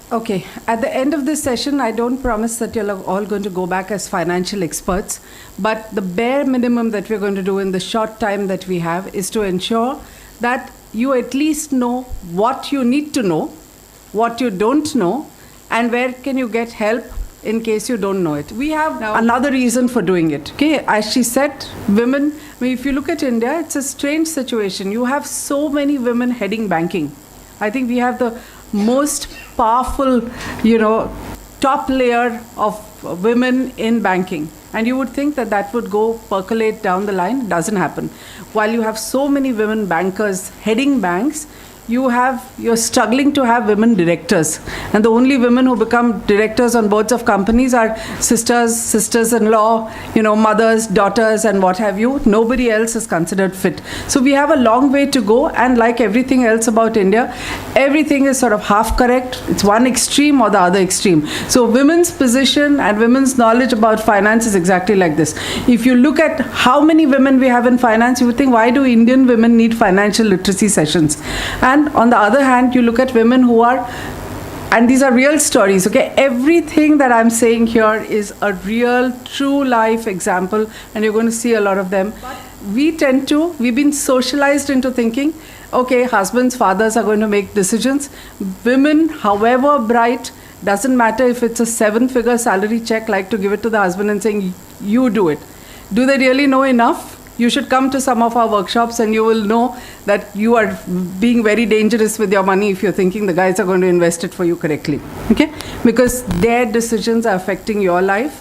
Okay, at the end of this session, I don't promise that you're all going to go back as financial experts, but the bare minimum that we're going to do in the short time that we have is to ensure that you at least know what you need to know, what you don't know, and where can you get help in case you don't know it. We have now another reason for doing it. Okay, as she said, women, I mean, if you look at India, it's a strange situation. You have so many women heading banking. I think we have the most powerful, top layer of women in banking. And you would think that that would go percolate down the line. It doesn't happen. While you have so many women bankers heading banks, you're struggling to have women directors. And the only women who become directors on boards of companies are sisters-in-law, mothers, daughters, and what have you. Nobody else is considered fit. So we have a long way to go. And like everything else about India, everything is sort of half correct. It's one extreme or the other extreme. So women's position and women's knowledge about finance is exactly like this. If you look at how many women we have in finance, you would think, why do Indian women need financial literacy sessions? And on the other hand, you look at women who are, and these are real stories, okay? Everything that I'm saying here is a real, true life example, and you're going to see a lot of them. We've been socialized into thinking, okay, husbands, fathers are going to make decisions. Women, however bright, doesn't matter if it's a 7-figure salary check, like to give it to the husband and saying, you do it. Do they really know enough? You should come to some of our workshops and you will know that you are being very dangerous with your money if you're thinking the guys are going to invest it for you correctly. Okay? Because their decisions are affecting your life.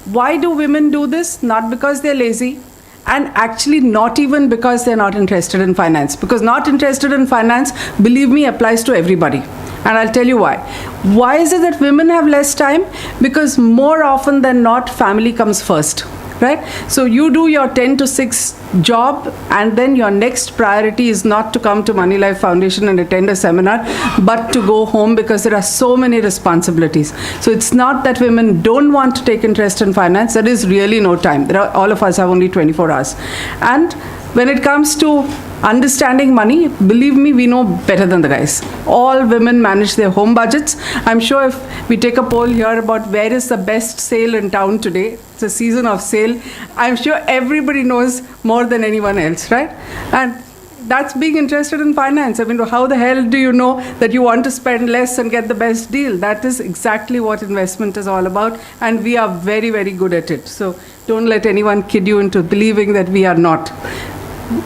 Why do women do this? Not because they're lazy, and actually not even because they're not interested in finance. Because not interested in finance, believe me, applies to everybody. And I'll tell you why. Why is it that women have less time? Because more often than not, family comes first. Right? So you do your 10 to 6 job, and then your next priority is not to come to Money Life Foundation and attend a seminar, but to go home, because there are so many responsibilities. So it's not that women don't want to take interest in finance. There is really no time. All of us have only 24 hours. And when it comes to understanding money, believe me, we know better than the guys. All women manage their home budgets. I'm sure if we take a poll here about where is the best sale in town today, it's a season of sale, I'm sure everybody knows more than anyone else, right? And that's being interested in finance. I mean, how the hell do you know that you want to spend less and get the best deal? That is exactly what investment is all about, and we are very, very good at it. So don't let anyone kid you into believing that we are not.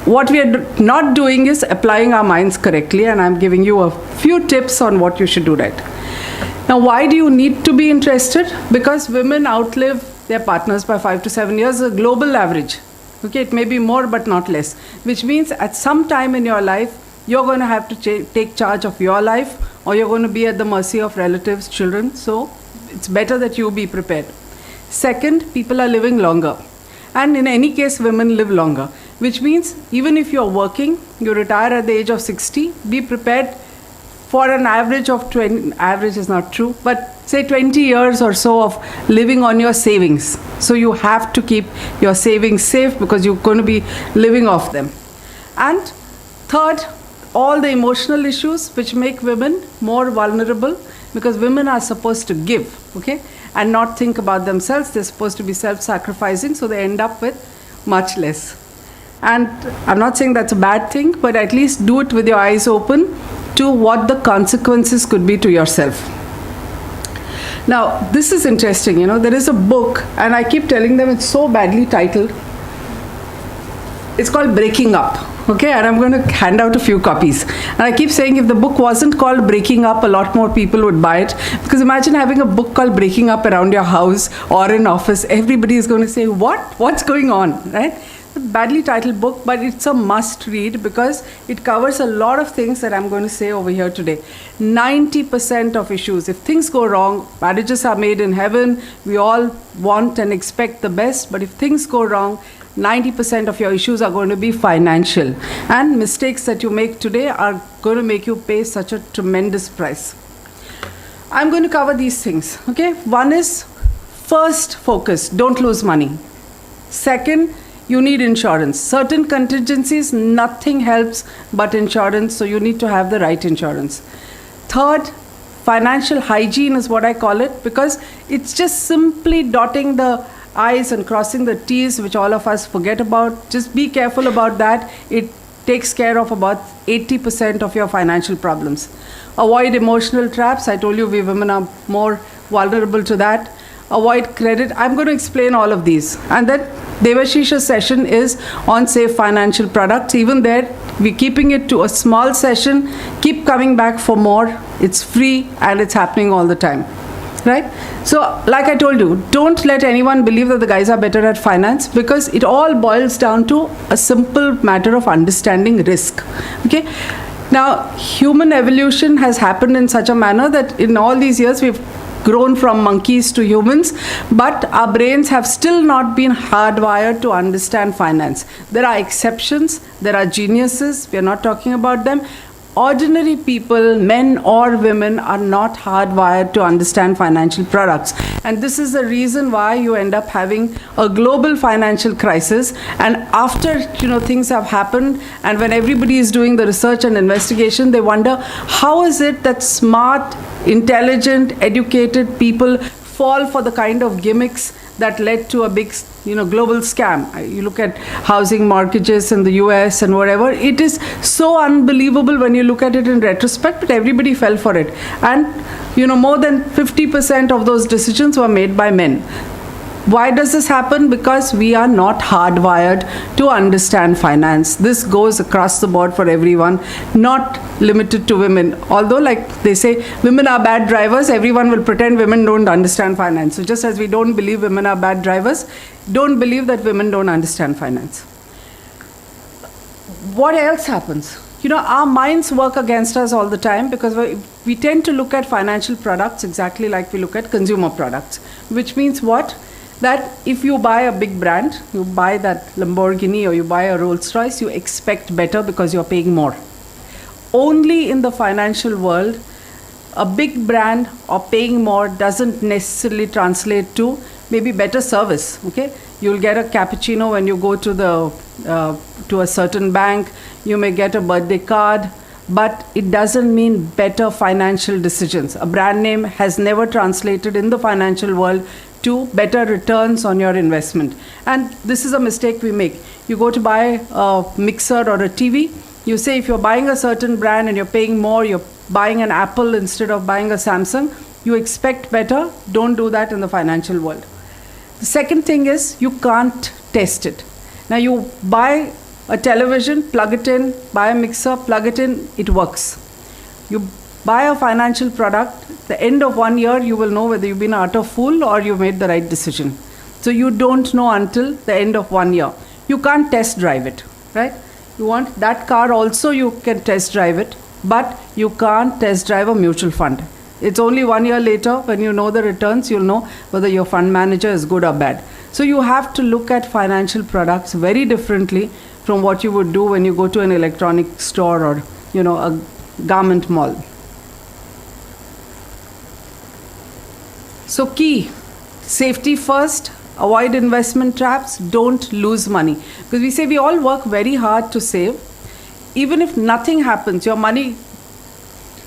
What we are not doing is applying our minds correctly, and I'm giving you a few tips on what you should do right. Now, why do you need to be interested? Because women outlive their partners by 5 to 7 years, a global average. Okay, it may be more but not less, which means at some time in your life, you're going to have to take charge of your life, or you're going to be at the mercy of relatives, children. So it's better that you be prepared. Second, people are living longer. And in any case, women live longer, which means even if you're working, you retire at the age of 60, be prepared for an average of 20, average is not true, but say 20 years or so of living on your savings. So you have to keep your savings safe, because you're going to be living off them. And third, all the emotional issues which make women more vulnerable, because women are supposed to give, okay, and not think about themselves. They're supposed to be self-sacrificing, so they end up with much less. And I'm not saying that's a bad thing, but at least do it with your eyes open to what the consequences could be to yourself. Now, this is interesting, there is a book, and I keep telling them it's so badly titled. It's called Breaking Up, okay? And I'm going to hand out a few copies. And I keep saying if the book wasn't called Breaking Up, a lot more people would buy it. Because imagine having a book called Breaking Up around your house or in office. Everybody is going to say, what? What's going on, right? It's a badly titled book, but it's a must read, because it covers a lot of things that I'm going to say over here today. 90% of issues, if things go wrong, marriages are made in heaven. We all want and expect the best, but if things go wrong, 90% of your issues are going to be financial. And mistakes that you make today are going to make you pay such a tremendous price. I'm going to cover these things, okay? One is, first, focus. Don't lose money. Second, you need insurance. Certain contingencies, nothing helps but insurance, so you need to have the right insurance. Third, financial hygiene is what I call it, because it's just simply dotting the I's and crossing the T's, which all of us forget about. Just be careful about that. It takes care of about 80% of your financial problems. Avoid emotional traps. I told you we women are more vulnerable to that. Avoid credit. I'm going to explain all of these. And then Devashish's session is on safe financial products. Even there, we're keeping it to a small session. Keep coming back for more. It's free and it's happening all the time. Right? So, like I told you, don't let anyone believe that the guys are better at finance, because it all boils down to a simple matter of understanding risk. Okay? Now, human evolution has happened in such a manner that in all these years we've grown from monkeys to humans, but our brains have still not been hardwired to understand finance. There are exceptions, there are geniuses, we are not talking about them. Ordinary people, men or women, are not hardwired to understand financial products. And this is the reason why you end up having a global financial crisis. And after things have happened, and when everybody is doing the research and investigation, they wonder, how is it that smart, intelligent, educated people fall for the kind of gimmicks that led to a big global scam? You look at housing mortgages in the US and whatever, it is so unbelievable when you look at it in retrospect, but everybody fell for it. And more than 50% of those decisions were made by men. Why does this happen? Because we are not hardwired to understand finance. This goes across the board for everyone, not limited to women. Although, like they say, women are bad drivers, everyone will pretend women don't understand finance. So just as we don't believe women are bad drivers, don't believe that women don't understand finance. What else happens? Our minds work against us all the time, because we tend to look at financial products exactly like we look at consumer products, which means what? That if you buy a big brand, you buy that Lamborghini or you buy a Rolls Royce, you expect better because you're paying more. Only in the financial world, a big brand or paying more doesn't necessarily translate to maybe better service. Okay, you'll get a cappuccino when you go to a certain bank. You may get a birthday card, but it doesn't mean better financial decisions. A brand name has never translated in the financial world to better returns on your investment. And this is a mistake we make. You go to buy a mixer or a TV, you say if you're buying a certain brand and you're paying more, you're buying an Apple instead of buying a Samsung, you expect better. Don't do that in the financial world. The second thing is you can't test it. Now you buy a television, plug it in, buy a mixer, plug it in, it works. You buy a financial product, the end of 1 year, you will know whether you've been an utter fool or you made the right decision. So you don't know until the end of 1 year. You can't test drive it, right? You want that car also, you can test drive it, but you can't test drive a mutual fund. It's only 1 year later, when you know the returns, you'll know whether your fund manager is good or bad. So you have to look at financial products very differently from what you would do when you go to an electronic store or a garment mall. So key, safety first, avoid investment traps, don't lose money. Because we say we all work very hard to save. Even if nothing happens, your money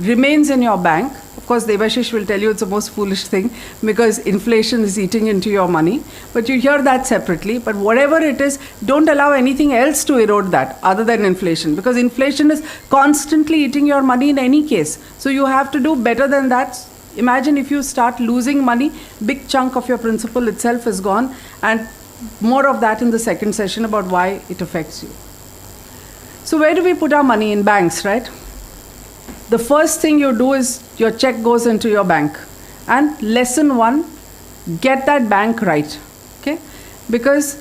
remains in your bank. Of course, Devashish will tell you it's the most foolish thing, because inflation is eating into your money. But you hear that separately. But whatever it is, don't allow anything else to erode that other than inflation. Because inflation is constantly eating your money in any case. So you have to do better than that. Imagine if you start losing money, big chunk of your principal itself is gone, and more of that in the second session about why it affects you. So where do we put our money? In banks, right? The first thing you do is your check goes into your bank. And lesson 1, get that bank right. Okay? Because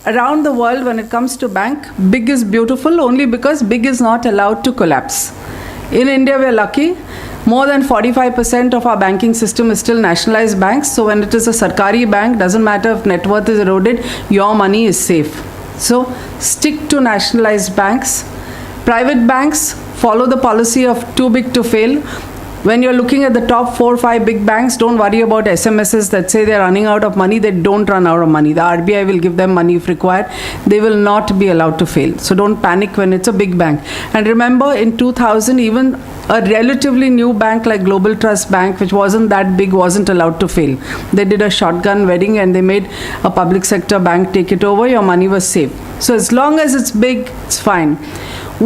around the world, when it comes to bank, big is beautiful only because big is not allowed to collapse. In India, we're lucky. More than 45% of our banking system is still nationalized banks. So when it is a Sarkari bank, doesn't matter if net worth is eroded, your money is safe. So stick to nationalized banks. Private banks follow the policy of too big to fail. When you're looking at the top 4 or 5 big banks, don't worry about SMSs that say they're running out of money. They don't run out of money. The RBI will give them money if required. They will not be allowed to fail. So don't panic when it's a big bank. And remember, in 2000, even a relatively new bank like Global Trust Bank, which wasn't that big, wasn't allowed to fail. They did a shotgun wedding and they made a public sector bank take it over. Your money was safe. So as long as it's big, it's fine.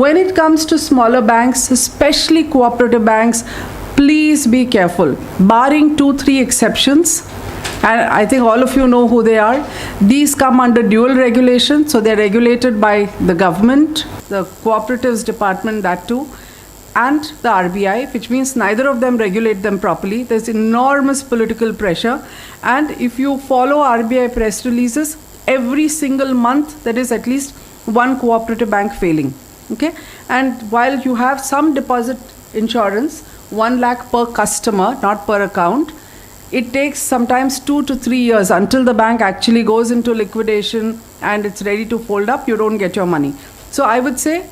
When it comes to smaller banks, especially cooperative banks, please be careful. Barring 2-3 exceptions, and I think all of you know who they are, these come under dual regulation, so they're regulated by the government, the cooperatives department, that too, and the RBI, which means neither of them regulate them properly. There's enormous political pressure, and if you follow RBI press releases, every single month there is at least one cooperative bank failing. Okay, and while you have some deposit insurance, 1 lakh per customer, not per account, it takes sometimes 2 to 3 years until the bank actually goes into liquidation and it's ready to fold up. You don't get your money. So I would say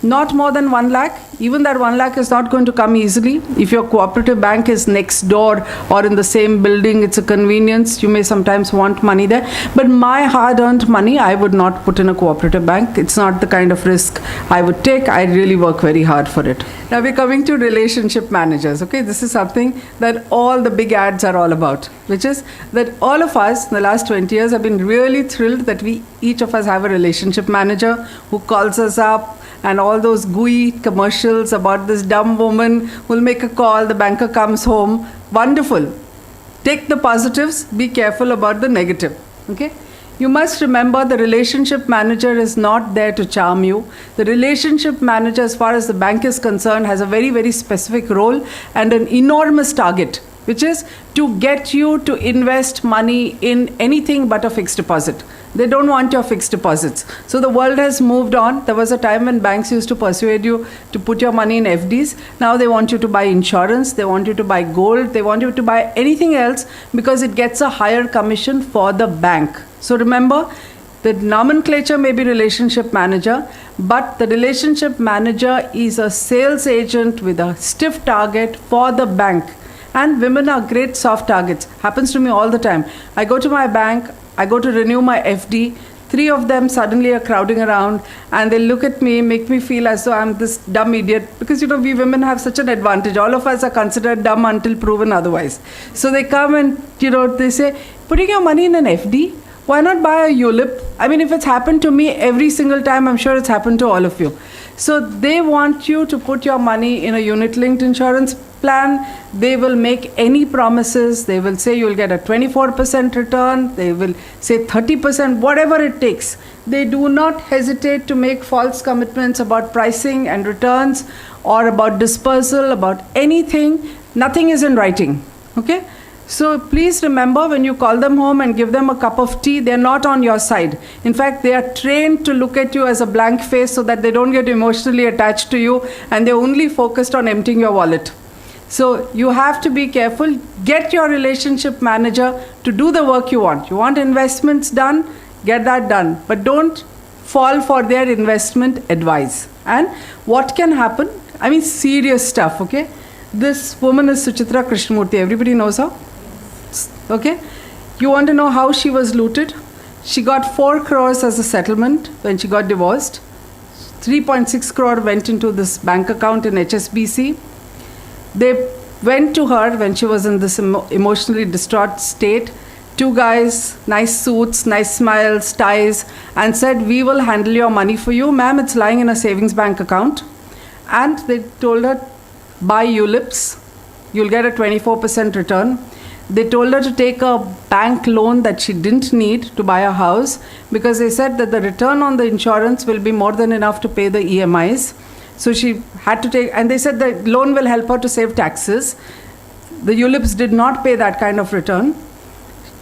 not more than 1 lakh. Even that 1 lakh is not going to come easily. If your cooperative bank is next door or in the same building, it's a convenience. You may sometimes want money there. But my hard-earned money, I would not put in a cooperative bank. It's not the kind of risk I would take. I really work very hard for it. Now we're coming to relationship managers. Okay, this is something that all the big ads are all about, which is that all of us in the last 20 years have been really thrilled that each of us have a relationship manager who calls us up, and all those gooey commercials about this dumb woman who'll make a call, the banker comes home. Wonderful. Take the positives, be careful about the negative. Okay? You must remember the relationship manager is not there to charm you. The relationship manager, as far as the bank is concerned, has a very, very specific role and an enormous target, which is to get you to invest money in anything but a fixed deposit. They don't want your fixed deposits. So the world has moved on. There was a time when banks used to persuade you to put your money in FDs. Now they want you to buy insurance. They want you to buy gold. They want you to buy anything else because it gets a higher commission for the bank. So remember, the nomenclature may be relationship manager, but the relationship manager is a sales agent with a stiff target for the bank. And women are great soft targets. Happens to me all the time. I go to my bank, I go to renew my FD, 3 of them suddenly are crowding around and they look at me, make me feel as though I'm this dumb idiot, because we women have such an advantage. All of us are considered dumb until proven otherwise. So they come and they say, putting your money in an FD, why not buy a ULIP? I mean, if it's happened to me every single time, I'm sure it's happened to all of you. So they want you to put your money in a unit-linked insurance plan. They will make any promises. They will say you'll get a 24% return. They will say 30%, whatever it takes. They do not hesitate to make false commitments about pricing and returns or about dispersal, about anything. Nothing is in writing. Okay? So please remember, when you call them home and give them a cup of tea, they're not on your side. In fact, they are trained to look at you as a blank face so that they don't get emotionally attached to you, and they're only focused on emptying your wallet. So you have to be careful. Get your relationship manager to do the work you want. You want investments done, get that done. But don't fall for their investment advice. And what can happen? I mean, serious stuff, okay? This woman is Suchitra Krishnamurthy. Everybody knows her? Okay? You want to know how she was looted? She got 4 crores as a settlement when she got divorced. 3.6 crore went into this bank account in HSBC. They went to her when she was in this emotionally distraught state. 2 guys, nice suits, nice smiles, ties, and said, we will handle your money for you. Ma'am, it's lying in a savings bank account. And they told her, buy ULIPs. You'll get a 24% return. They told her to take a bank loan that she didn't need to buy a house, because they said that the return on the insurance will be more than enough to pay the EMIs. So she had to take, and they said the loan will help her to save taxes. The ULIPs did not pay that kind of return.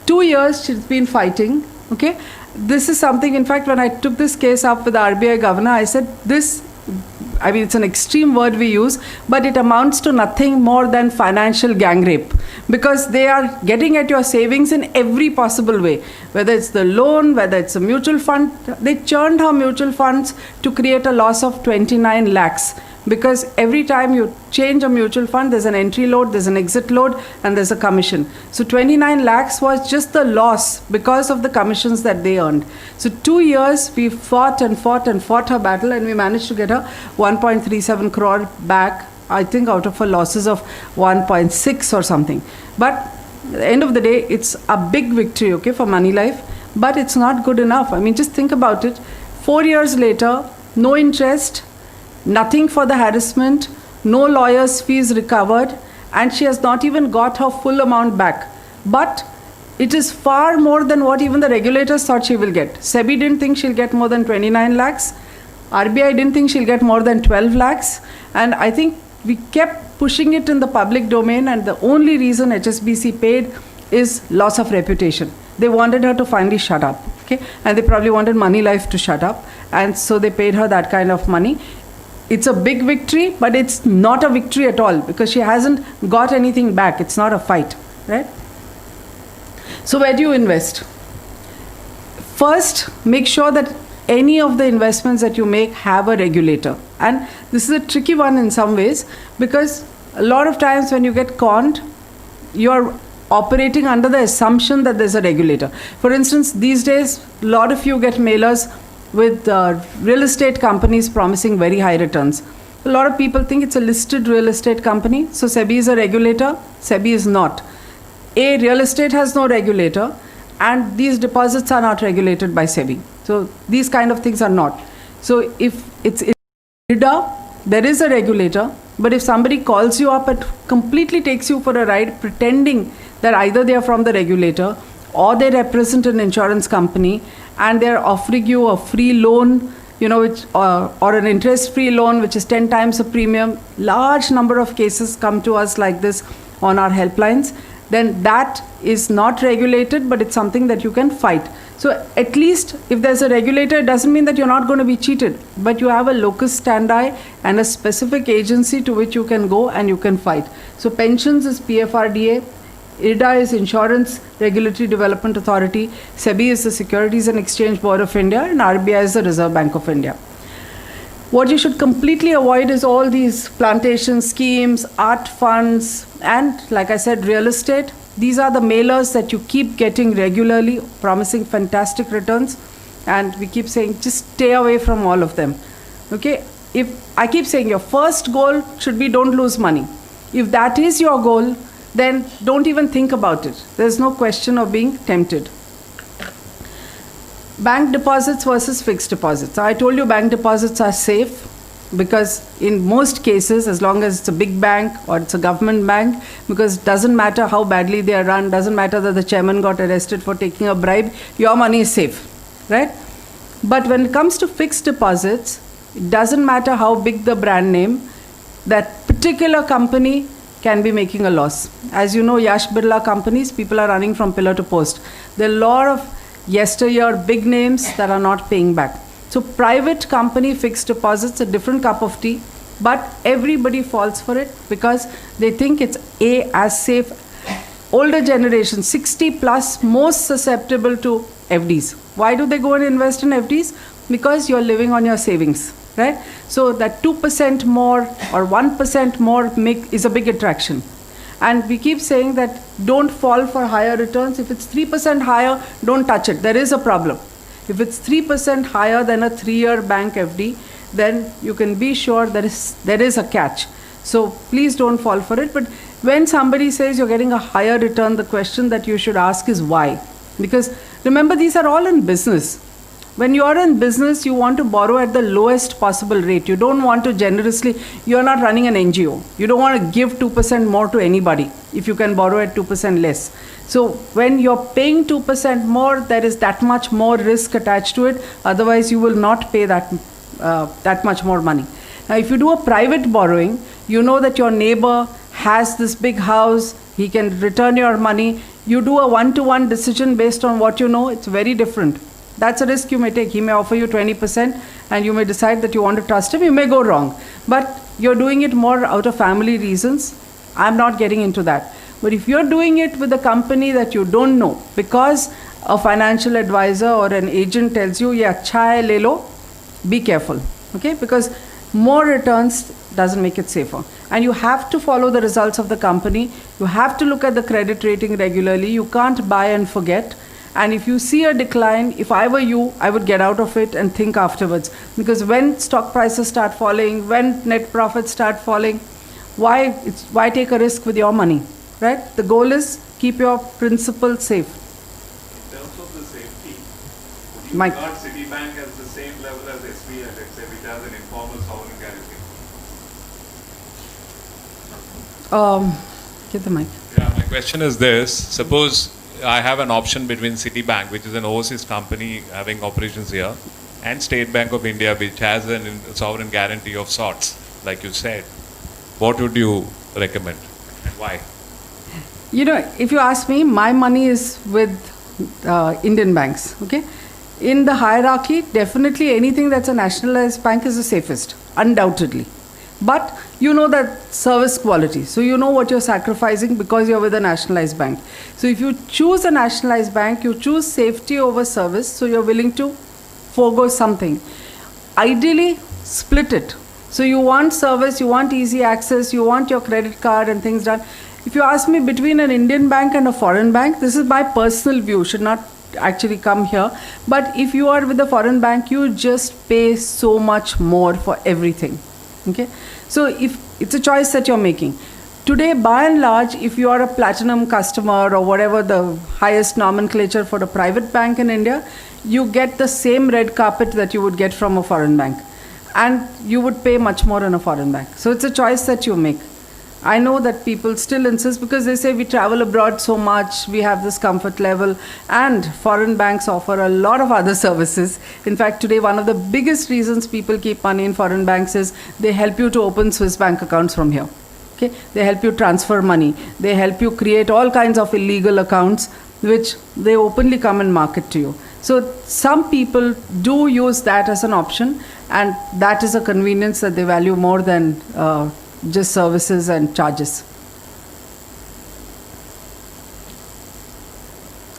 2 years she's been fighting, okay? This is something, in fact, when I took this case up with the RBI governor, I said it's an extreme word we use, but it amounts to nothing more than financial gang rape, because they are getting at your savings in every possible way, whether it's the loan, whether it's a mutual fund. They churned her mutual funds to create a loss of 29 lakhs, because every time you change a mutual fund, there's an entry load, there's an exit load, and there's a commission. So 29 lakhs was just the loss because of the commissions that they earned. So 2 years we fought and fought and fought her battle, and we managed to get her 1.37 crore back, I think out of her losses of 1.6 or something. But at the end of the day, it's a big victory, okay, for Moneylife, but it's not good enough. I mean, just think about it. 4 years later, no interest, nothing for the harassment, no lawyer's fees recovered, and she has not even got her full amount back. But it is far more than what even the regulators thought she will get. SEBI didn't think she'll get more than 29 lakhs. RBI didn't think she'll get more than 12 lakhs. And I think we kept pushing it in the public domain, and the only reason HSBC paid is loss of reputation. They wanted her to finally shut up, okay? And they probably wanted Moneylife to shut up, and so they paid her that kind of money. It's a big victory, but it's not a victory at all, because she hasn't got anything back. It's not a fight, right? So where do you invest? First, make sure that any of the investments that you make have a regulator. And this is a tricky one in some ways, because a lot of times when you get conned, you're operating under the assumption that there's a regulator. For instance, these days, a lot of you get mailers with real estate companies promising very high returns. A lot of people think it's a listed real estate company, so SEBI is a regulator. SEBI is not. Real estate has no regulator, and these deposits are not regulated by SEBI. So these kind of things are not. So if it's IRDA, there is a regulator, but if somebody calls you up and completely takes you for a ride pretending that either they are from the regulator or they represent an insurance company and they're offering you a free loan, which, or an interest-free loan, which is 10 times the premium, large number of cases come to us like this on our helplines, then that is not regulated, but it's something that you can fight. So at least if there's a regulator, it doesn't mean that you're not going to be cheated, but you have a locus standi and a specific agency to which you can go and you can fight. So pensions is PFRDA, IRDA is Insurance Regulatory Development Authority, SEBI is the Securities and Exchange Board of India, and RBI is the Reserve Bank of India. What you should completely avoid is all these plantation schemes, art funds, and like I said, real estate. These are the mailers that you keep getting regularly, promising fantastic returns, and we keep saying just stay away from all of them. Okay? If I keep saying your first goal should be don't lose money. If that is your goal, then don't even think about it. There's no question of being tempted. Bank deposits versus fixed deposits. I told you bank deposits are safe, because in most cases, as long as it's a big bank or it's a government bank, because it doesn't matter how badly they are run, doesn't matter that the chairman got arrested for taking a bribe, your money is safe, right? But when it comes to fixed deposits, it doesn't matter how big the brand name, that particular company can be making a loss. As you know, Yash Birla companies, people are running from pillar to post. There are a lot of yesteryear big names that are not paying back. So private company fixed deposits, a different cup of tea, but everybody falls for it because they think it's as safe. Older generation, 60 plus, most susceptible to FDs. Why do they go and invest in FDs? Because you're living on your savings, right? So that 2% more or 1% more is a big attraction. And we keep saying that don't fall for higher returns. If it's 3% higher, don't touch it. There is a problem. If it's 3% higher than a 3-year bank FD, then you can be sure there is a catch. So please don't fall for it. But when somebody says you're getting a higher return, the question that you should ask is why? Because remember, these are all in business. When you are in business, you want to borrow at the lowest possible rate. You don't want to generously, you're not running an NGO. You don't want to give 2% more to anybody if you can borrow at 2% less. So when you're paying 2% more, there is that much more risk attached to it. Otherwise, you will not pay that much more money. Now, if you do a private borrowing, you know that your neighbor has this big house, he can return your money. You do a one-to-one decision based on what you know, it's very different. That's a risk you may take. He may offer you 20% and you may decide that you want to trust him. You may go wrong. But you're doing it more out of family reasons. I'm not getting into that. But if you're doing it with a company that you don't know, because a financial advisor or an agent tells you, yeah, chai le lo, be careful. Okay? Because more returns doesn't make it safer. And you have to follow the results of the company. You have to look at the credit rating regularly. You can't buy and forget. And if you see a decline, if I were you, I would get out of it and think afterwards. Because when stock prices start falling, when net profits start falling, why take a risk with your money, right? The goal is keep your principal safe. In terms of the safety, would you Mike. regard Citibank as the same level as SBI, let's say, which has an informal sovereign guarantee? Get the mic. Yeah, my question is this. Suppose I have an option between Citibank, which is an overseas company having operations here, and State Bank of India, which has a sovereign guarantee of sorts, like you said. What would you recommend and why? You know, if you ask me, my money is with Indian banks, okay? In the hierarchy, definitely anything that's a nationalized bank is the safest, undoubtedly. But you know that service quality, so you know what you're sacrificing because you're with a nationalized bank. So if you choose a nationalized bank, you choose safety over service, so you're willing to forego something. Ideally, split it. So you want service, you want easy access, you want your credit card and things done. If you ask me between an Indian bank and a foreign bank, this is my personal view, should not actually come here. But if you are with a foreign bank, you just pay so much more for everything. Okay? So if it's a choice that you're making. Today, by and large, if you are a platinum customer or whatever the highest nomenclature for a private bank in India, you get the same red carpet that you would get from a foreign bank. And you would pay much more in a foreign bank. So it's a choice that you make. I know that people still insist because they say we travel abroad so much, we have this comfort level, and foreign banks offer a lot of other services. In fact, today one of the biggest reasons people keep money in foreign banks is they help you to open Swiss bank accounts from here. Okay? They help you transfer money. They help you create all kinds of illegal accounts which they openly come and market to you. So some people do use that as an option, and that is a convenience that they value more than just services and charges.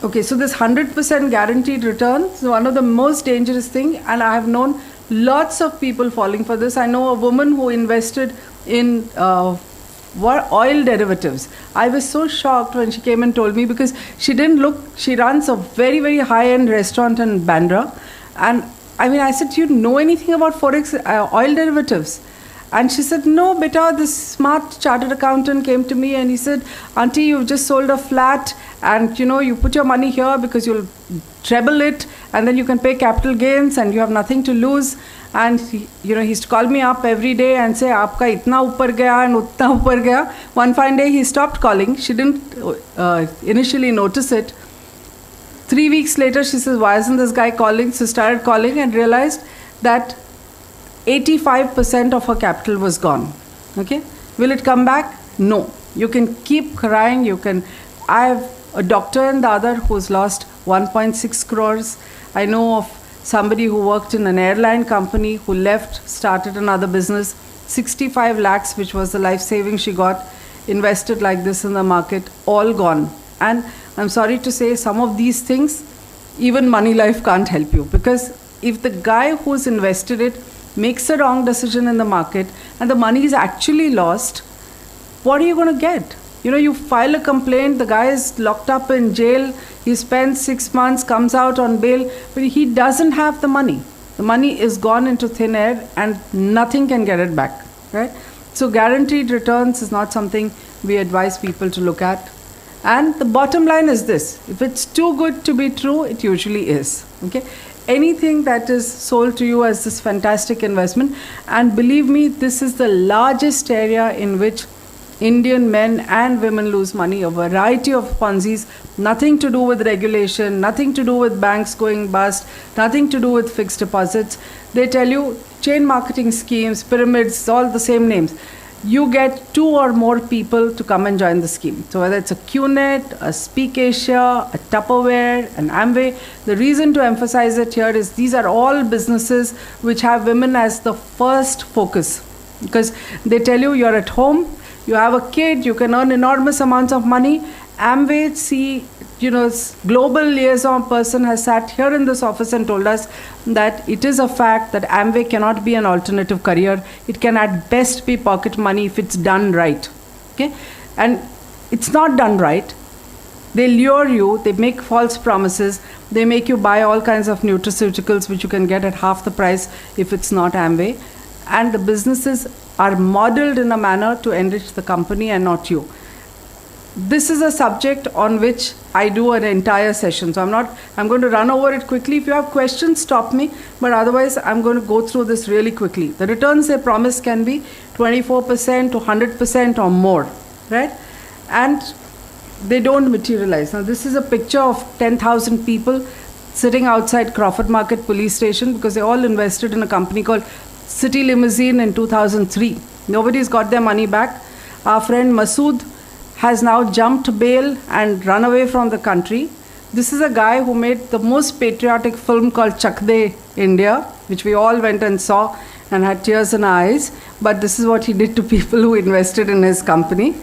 Okay, so this 100% guaranteed return is one of the most dangerous thing, and I have known lots of people falling for this. I know a woman who invested in oil derivatives. I was so shocked when she came and told me because she didn't look, she runs a very, very high-end restaurant in Bandra. And I mean, I said, do you know anything about Forex oil derivatives? And she said, no, beta, this smart chartered accountant came to me and he said, Auntie, you've just sold a flat and you put your money here because you'll treble it and then you can pay capital gains and you have nothing to lose. And he used to call me up every day and say, Aapka itna upar gaya and utna upar gaya. One fine day he stopped calling. She didn't initially notice it. 3 weeks later, she says, why isn't this guy calling? So started calling and realized that 85% of her capital was gone. Okay? Will it come back? No. You can keep crying. I have a doctor in Dadar who's lost 1.6 crores. I know of somebody who worked in an airline company who left, started another business, 65 lakhs, which was the life savings she got, invested like this in the market, all gone. And I'm sorry to say, some of these things, even Money Life can't help you. Because if the guy who's invested it makes a wrong decision in the market and the money is actually lost, what are you going to get? You file a complaint, the guy is locked up in jail, he spends 6 months, comes out on bail, but he doesn't have the money. The money is gone into thin air and nothing can get it back, right? So guaranteed returns is not something we advise people to look at. And the bottom line is this: if it's too good to be true, it usually is. Okay? Anything that is sold to you as this fantastic investment, and believe me, this is the largest area in which Indian men and women lose money, a variety of Ponzi's, nothing to do with regulation, nothing to do with banks going bust, nothing to do with fixed deposits. They tell you chain marketing schemes, pyramids, all the same names. You get 2 or more people to come and join the scheme. So whether it's a QNet, a Speak Asia, a Tupperware, an Amway, the reason to emphasize it here is these are all businesses which have women as the first focus. Because they tell you you're at home, you have a kid, you can earn enormous amounts of money, Amway global liaison person has sat here in this office and told us that it is a fact that Amway cannot be an alternative career. It can at best be pocket money if it's done right. Okay? And it's not done right. They lure you, they make false promises, they make you buy all kinds of nutraceuticals which you can get at half the price if it's not Amway. And the businesses are modeled in a manner to enrich the company and not you. This is a subject on which I do an entire session. So I'm going to run over it quickly. If you have questions, stop me. But otherwise, I'm going to go through this really quickly. The returns they promise can be 24% to 100% or more, right? And they don't materialize. Now, this is a picture of 10,000 people sitting outside Crawford Market police station because they all invested in a company called City Limousine in 2003. Nobody's got their money back. Our friend Masood has now jumped bail and run away from the country. This is a guy who made the most patriotic film called Chak De India, which we all went and saw and had tears in our eyes. But this is what he did to people who invested in his company.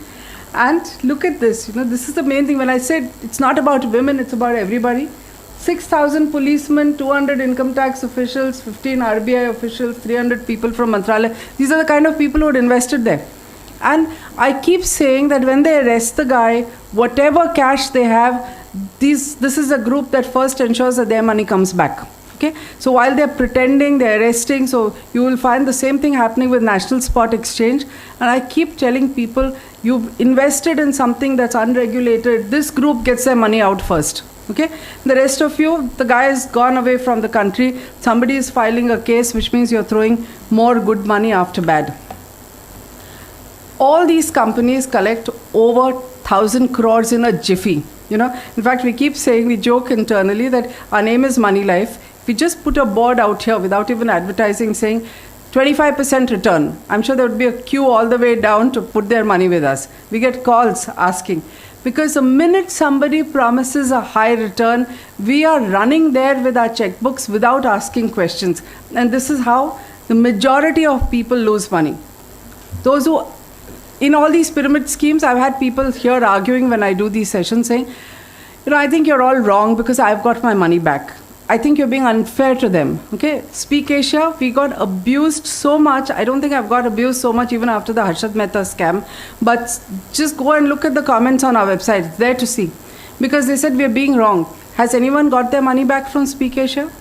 And look at this. This is the main thing. When I said it's not about women, it's about everybody. 6,000 policemen, 200 income tax officials, 15 RBI officials, 300 people from Mantralaya. These are the kind of people who had invested there. And I keep saying that when they arrest the guy, whatever cash they have, this is a group that first ensures that their money comes back. Okay? So while they're pretending, they're arresting, so you will find the same thing happening with National Spot Exchange. And I keep telling people, you've invested in something that's unregulated. This group gets their money out first. Okay? The rest of you, the guy has gone away from the country. Somebody is filing a case, which means you're throwing more good money after bad. All these companies collect over 1,000 crores in a jiffy. In fact, we keep saying, we joke internally that our name is Money Life. If we just put a board out here without even advertising saying 25% return, I'm sure there would be a queue all the way down to put their money with us. We get calls asking. Because the minute somebody promises a high return, we are running there with our checkbooks without asking questions. And this is how the majority of people lose money. Those who in all these pyramid schemes, I've had people here arguing when I do these sessions saying, I think you're all wrong because I've got my money back. I think you're being unfair to them. Okay, Speak Asia, we got abused so much. I don't think I've got abused so much even after the Harshad Mehta scam. But just go and look at the comments on our website. It's there to see. Because they said we're being wrong. Has anyone got their money back from Speak Asia?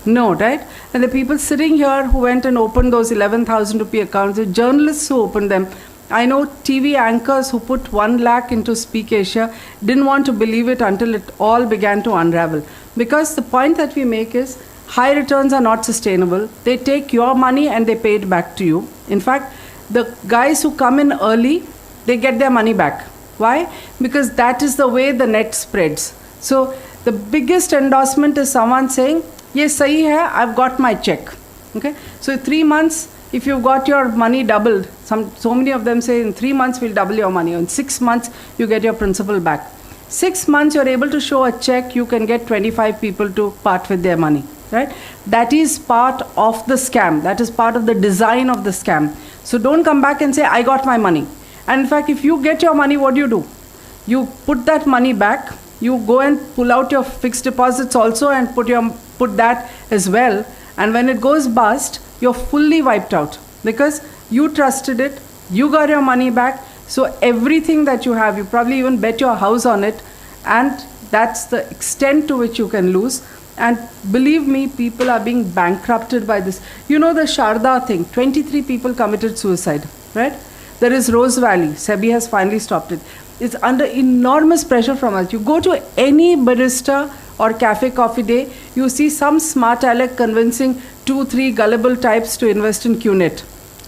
No, right? And the people sitting here who went and opened those 11,000 rupee accounts, the journalists who opened them, I know TV anchors who put 1 lakh into Speak Asia didn't want to believe it until it all began to unravel. Because the point that we make is high returns are not sustainable. They take your money and they pay it back to you. In fact, the guys who come in early, they get their money back. Why? Because that is the way the net spreads. So the biggest endorsement is someone saying, yes, sahi hai, I've got my check. Okay? So 3 months, if you've got your money doubled, so many of them say in 3 months we'll double your money. In 6 months, you get your principal back. 6 months, you're able to show a check, you can get 25 people to part with their money. Right? That is part of the scam. That is part of the design of the scam. So don't come back and say, I got my money. And in fact, if you get your money, what do? You put that money back. You go and pull out your fixed deposits also and put that as well. And when it goes bust, you're fully wiped out because you trusted it, you got your money back. So everything that you have, you probably even bet your house on it, and that's the extent to which you can lose. And believe me, people are being bankrupted by this. The Sharda thing, 23 people committed suicide, right? There is Rose Valley, SEBI has finally stopped it. It's under enormous pressure from us. You go to any barista or cafe coffee day, you see some smart aleck convincing 2-3 gullible types to invest in QNet.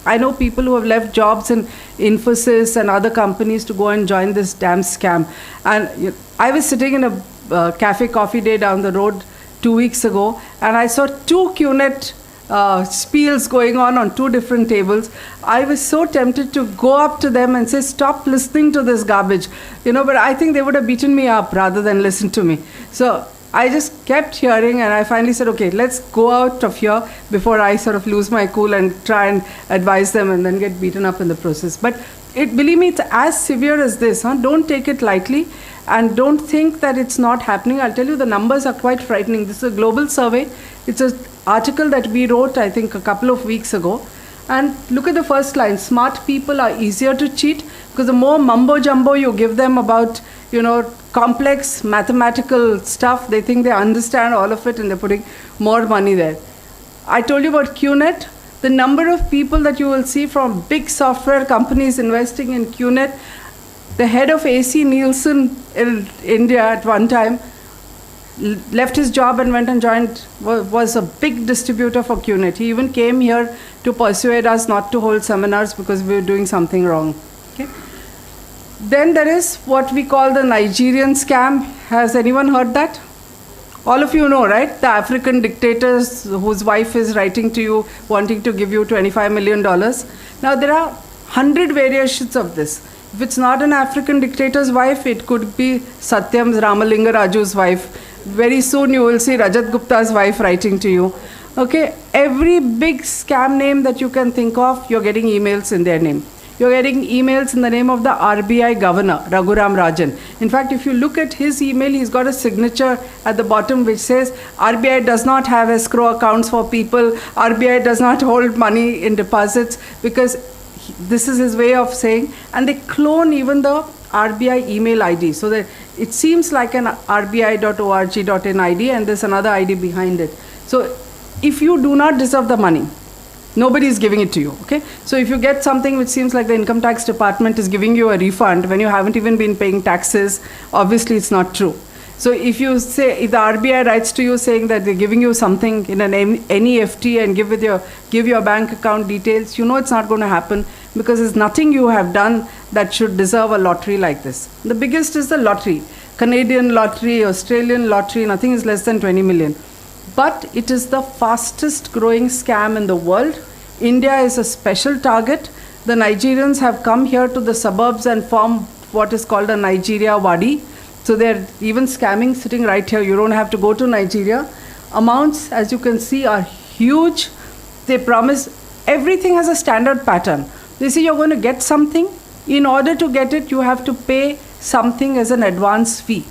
I know people who have left jobs in Infosys and other companies to go and join this damn scam. And I was sitting in a cafe coffee day down the road 2 weeks ago, and I saw 2 QNet spiels going on 2 different tables. I was so tempted to go up to them and say, stop listening to this garbage. But I think they would have beaten me up rather than listen to me. So I just kept hearing, and I finally said, okay, let's go out of here before I sort of lose my cool and try and advise them and then get beaten up in the process. But Believe me, it's as severe as this. Don't take it lightly and don't think that it's not happening. I'll tell you, the numbers are quite frightening. This is a global survey. It's an article that we wrote, I think, a couple of weeks ago. And look at the first line. Smart people are easier to cheat because the more mumbo jumbo you give them about, complex mathematical stuff, they think they understand all of it and they're putting more money there. I told you about QNet. The number of people that you will see from big software companies investing in QNet. The head of AC Nielsen in India at one time left his job and went and joined, was a big distributor for QNet. He even came here to persuade us not to hold seminars because we were doing something wrong. Okay? Then there is what we call the Nigerian scam. Has anyone heard that? All of you know, right? The African dictators whose wife is writing to you, wanting to give you $25 million. Now, there are 100 variations of this. If it's not an African dictator's wife, it could be Satyam's Ramalinga Raju's wife. Very soon you will see Rajat Gupta's wife writing to you. Okay? Every big scam name that you can think of, you're getting emails in their name. You're getting emails in the name of the RBI governor, Raghuram Rajan. In fact, if you look at his email, he's got a signature at the bottom which says, RBI does not have escrow accounts for people, RBI does not hold money in deposits, because this is his way of saying, and they clone even the RBI email ID, so that it seems like an rbi.org.in ID and there's another ID behind it. So if you do not deserve the money, nobody is giving it to you, okay? So if you get something which seems like the income tax department is giving you a refund when you haven't even been paying taxes, obviously it's not true. So if the RBI writes to you saying that they're giving you something in an NEFT and give your bank account details, you know it's not going to happen because there's nothing you have done that should deserve a lottery like this. The biggest is the lottery. Canadian lottery, Australian lottery, nothing is less than 20 million. But it is the fastest growing scam in the world. India is a special target. The Nigerians have come here to the suburbs and formed what is called a Nigeria Wadi. So they're even scamming sitting right here. You don't have to go to Nigeria. Amounts, as you can see, are huge. They promise everything has a standard pattern. They say you're going to get something. In order to get it, you have to pay something as an advance fee.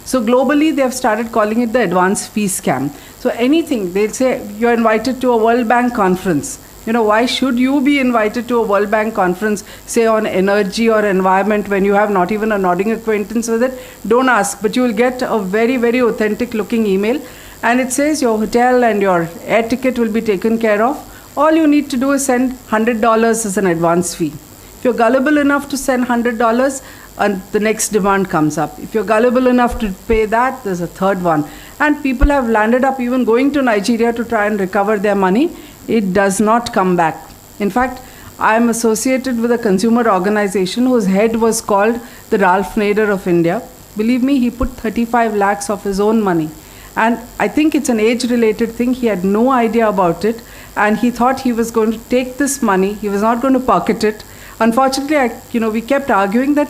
So globally, they have started calling it the advance fee scam. So anything, they'll say you're invited to a World Bank conference. Why should you be invited to a World Bank conference, say on energy or environment, when you have not even a nodding acquaintance with it? Don't ask, but you will get a very, very authentic looking email. And it says your hotel and your air ticket will be taken care of. All you need to do is send $100 as an advance fee. If you're gullible enough to send $100, and the next demand comes up. If you're gullible enough to pay that, there's a third one. And people have landed up even going to Nigeria to try and recover their money. It does not come back. In fact, I'm associated with a consumer organization whose head was called the Ralph Nader of India. Believe me, he put 35 lakhs of his own money. And I think it's an age-related thing. He had no idea about it. And he thought he was going to take this money. He was not going to pocket it. Unfortunately, we kept arguing that,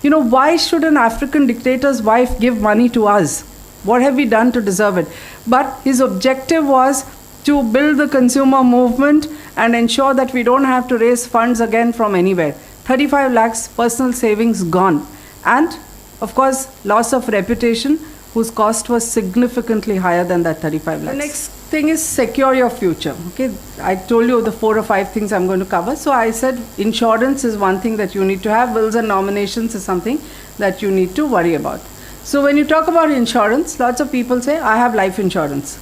why should an African dictator's wife give money to us? What have we done to deserve it? But his objective was to build the consumer movement and ensure that we don't have to raise funds again from anywhere. 35 lakhs personal savings gone. And, of course, loss of reputation, whose cost was significantly higher than that 35 lakhs. The next thing is secure your future. Okay, I told you the 4 or 5 things I'm going to cover. So I said insurance is one thing that you need to have. Wills and nominations is something that you need to worry about. So when you talk about insurance, lots of people say, I have life insurance.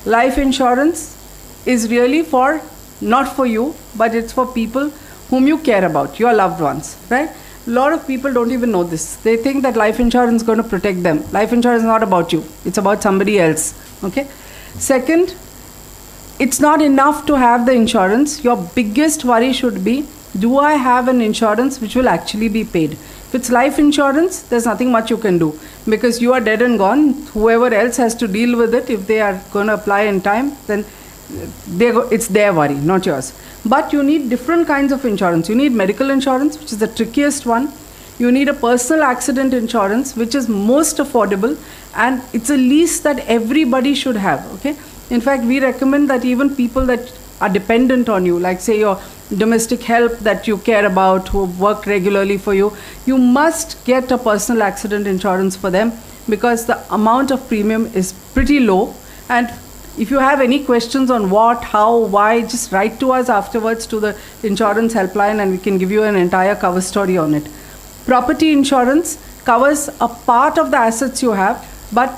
Life insurance is really not for you, but it's for people whom you care about, your loved ones, right? A lot of people don't even know this. They think that life insurance is going to protect them. Life insurance is not about you. It's about somebody else, okay? Second, it's not enough to have the insurance. Your biggest worry should be, do I have an insurance which will actually be paid? If it's life insurance, there's nothing much you can do because you are dead and gone. Whoever else has to deal with it, if they are going to apply in time, then it's their worry, not yours. But you need different kinds of insurance. You need medical insurance, which is the trickiest one. You need a personal accident insurance, which is most affordable, and it's a lease that everybody should have, okay? In fact, we recommend that even people that are dependent on you, like say your domestic help that you care about, who work regularly for you, you must get a personal accident insurance for them, because the amount of premium is pretty low. And if you have any questions on what, how, why, just write to us afterwards to the insurance helpline and we can give you an entire cover story on it. Property insurance covers a part of the assets you have, but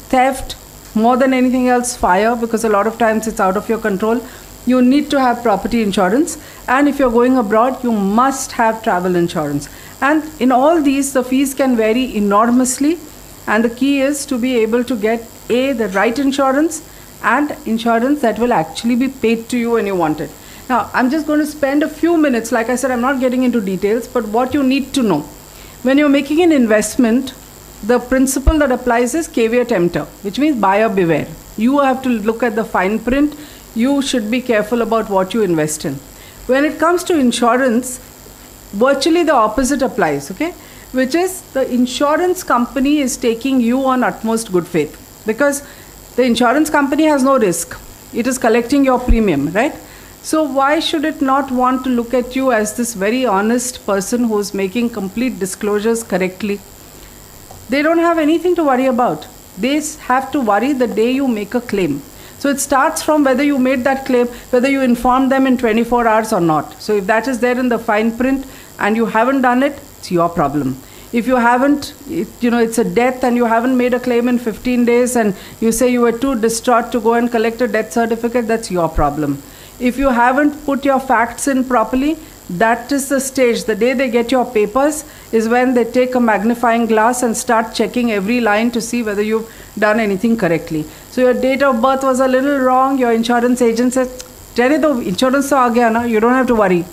theft, more than anything else, fire, because a lot of times it's out of your control. You need to have property insurance. And if you're going abroad, you must have travel insurance. And in all these, the fees can vary enormously. And the key is to be able to get the right insurance and insurance that will actually be paid to you when you want it. Now, I'm just going to spend a few minutes. Like I said, I'm not getting into details, but what you need to know. When you're making an investment, the principle that applies is caveat emptor, which means buyer beware. You have to look at the fine print. You should be careful about what you invest in. When it comes to insurance, virtually the opposite applies, okay? Which is the insurance company is taking you on utmost good faith, because the insurance company has no risk. It is collecting your premium, right? So why should it not want to look at you as this very honest person who's making complete disclosures correctly? They don't have anything to worry about. They have to worry the day you make a claim. So it starts from whether you made that claim, whether you informed them in 24 hours or not. So if that is there in the fine print and you haven't done it, it's your problem. If you haven't, it's a death and you haven't made a claim in 15 days and you say you were too distraught to go and collect a death certificate, that's your problem. If you haven't put your facts in properly, that is the stage. The day they get your papers is when they take a magnifying glass and start checking every line to see whether you've done anything correctly. So your date of birth was a little wrong. Your insurance agent says, "Jane, to insurance to aa gaya na, you don't have to worry."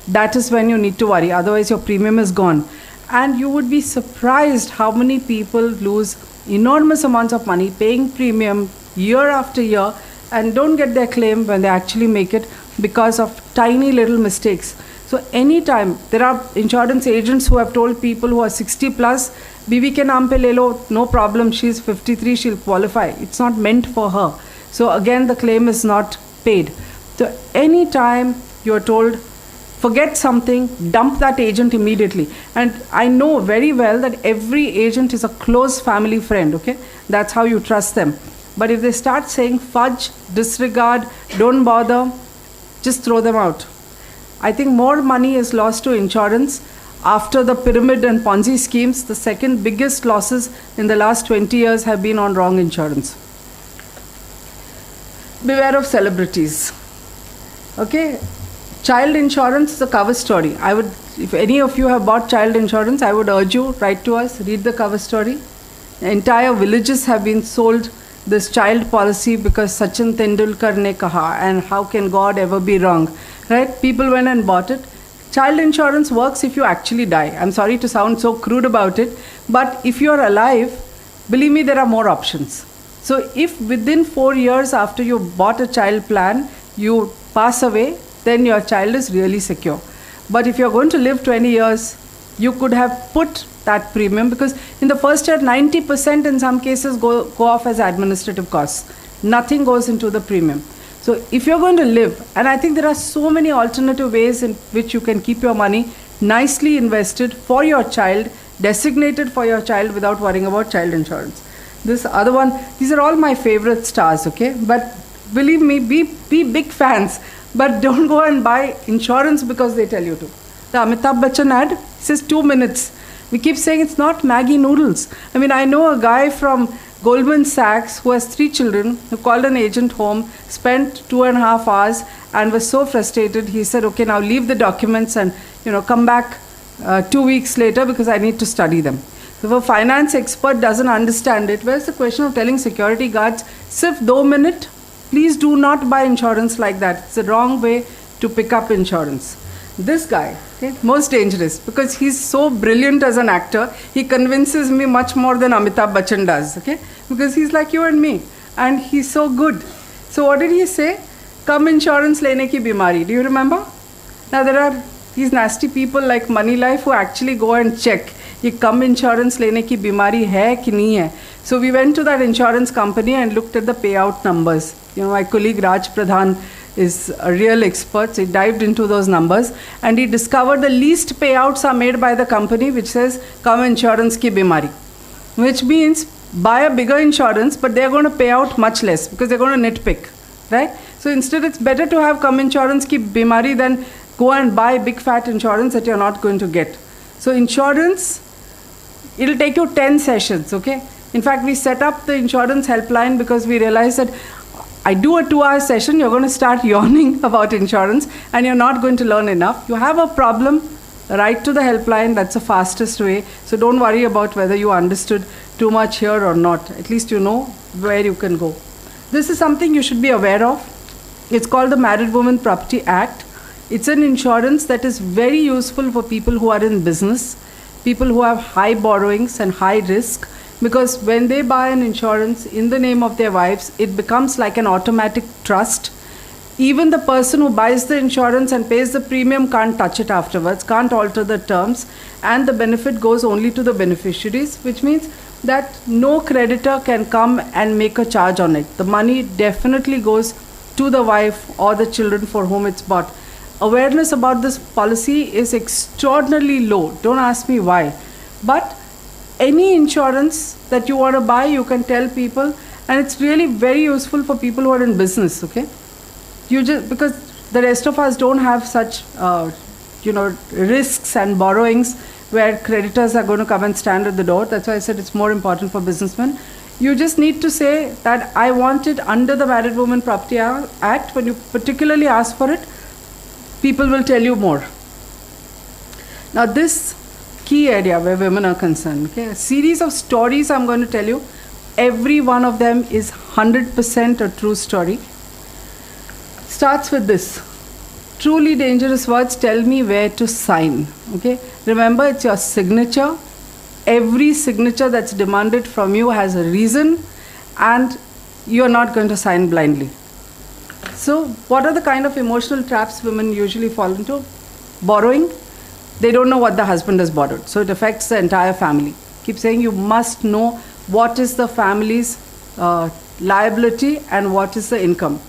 That is when you need to worry. Otherwise, your premium is gone. And you would be surprised how many people lose enormous amounts of money paying premium year after year and don't get their claim when they actually make it because of tiny little mistakes. So anytime, there are insurance agents who have told people who are 60 plus, Bibi ke naam pe le lo, no problem, she's 53, she'll qualify. It's not meant for her. So again, the claim is not paid. So anytime you're told, forget something, dump that agent immediately. And I know very well that every agent is a close family friend, okay? That's how you trust them. But if they start saying fudge, disregard, don't bother, just throw them out. I think more money is lost to insurance after the pyramid and Ponzi schemes. The second biggest losses in the last 20 years have been on wrong insurance. Beware of celebrities. Okay? Child insurance is a cover story. If any of you have bought child insurance, I would urge you, write to us, read the cover story. Entire villages have been sold this child policy because Sachin Tendulkar ne kaha, and how can God ever be wrong, right? People went and bought it. Child insurance works if you actually die. I'm sorry to sound so crude about it, but if you're alive, believe me, there are more options. So if within 4 years after you bought a child plan, you pass away, then your child is really secure. But if you're going to live 20 years, you could have put that premium, because in the first year, 90% in some cases go off as administrative costs. Nothing goes into the premium. So if you're going to live, and I think there are so many alternative ways in which you can keep your money nicely invested for your child, designated for your child without worrying about child insurance. This other one, these are all my favorite stars, okay? But believe me, be big fans, but don't go and buy insurance because they tell you to. The Amitabh Bachchan ad says 2 minutes. We keep saying it's not Maggi noodles. I mean, I know a guy from Goldman Sachs who has 3 children, who called an agent home, spent 2.5 hours and was so frustrated. He said, okay, now leave the documents and come back 2 weeks later because I need to study them. If a finance expert doesn't understand it, where's the question of telling security guards, sirf 2 minutes, please do not buy insurance like that. It's the wrong way to pick up insurance. This guy, okay, most dangerous, because he's so brilliant as an actor, he convinces me much more than Amitabh Bachchan does, okay? Because he's like you and me, and he's so good. So what did he say? Come insurance lene ki bimari. Do you remember? Now there are these nasty people like Moneylife who actually go and check, ye come insurance lene ki bimari hai ki nahi hai. So we went to that insurance company and looked at the payout numbers. My colleague Raj Pradhan is a real expert. So he dived into those numbers and he discovered the least payouts are made by the company which says, "Kam insurance ki bimari," which means buy a bigger insurance, but they're going to pay out much less because they're going to nitpick, right? So instead, it's better to have kam insurance ki bimari than go and buy big fat insurance that you're not going to get. So insurance, it'll take you 10 sessions, okay? In fact, we set up the insurance helpline because we realized that I do a 2-hour session, you're going to start yawning about insurance and you're not going to learn enough. You have a problem, write to the helpline, that's the fastest way. So don't worry about whether you understood too much here or not. At least you know where you can go. This is something you should be aware of. It's called the Married Women Property Act. It's an insurance that is very useful for people who are in business, people who have high borrowings and high risk, because when they buy an insurance in the name of their wives, it becomes like an automatic trust. Even the person who buys the insurance and pays the premium can't touch it afterwards, can't alter the terms, and the benefit goes only to the beneficiaries, which means that no creditor can come and make a charge on it. The money definitely goes to the wife or the children for whom it's bought. Awareness about this policy is extraordinarily low. Don't ask me why. But any insurance that you want to buy, you can tell people, and it's really very useful for people who are in business, okay? You just, because the rest of us don't have such, risks and borrowings where creditors are going to come and stand at the door. That's why I said it's more important for businessmen. You just need to say that I want it under the Married Women Property Act. When you particularly ask for it, people will tell you more. Now this key area where women are concerned, okay, a series of stories I'm going to tell you. Every one of them is 100% a true story. Starts with this. Truly dangerous words, tell me where to sign. Okay, remember, it's your signature. Every signature that's demanded from you has a reason, and you're not going to sign blindly. So what are the kind of emotional traps women usually fall into? Borrowing. They don't know what the husband has borrowed, so it affects the entire family. Keep saying you must know what is the family's liability and what is the income.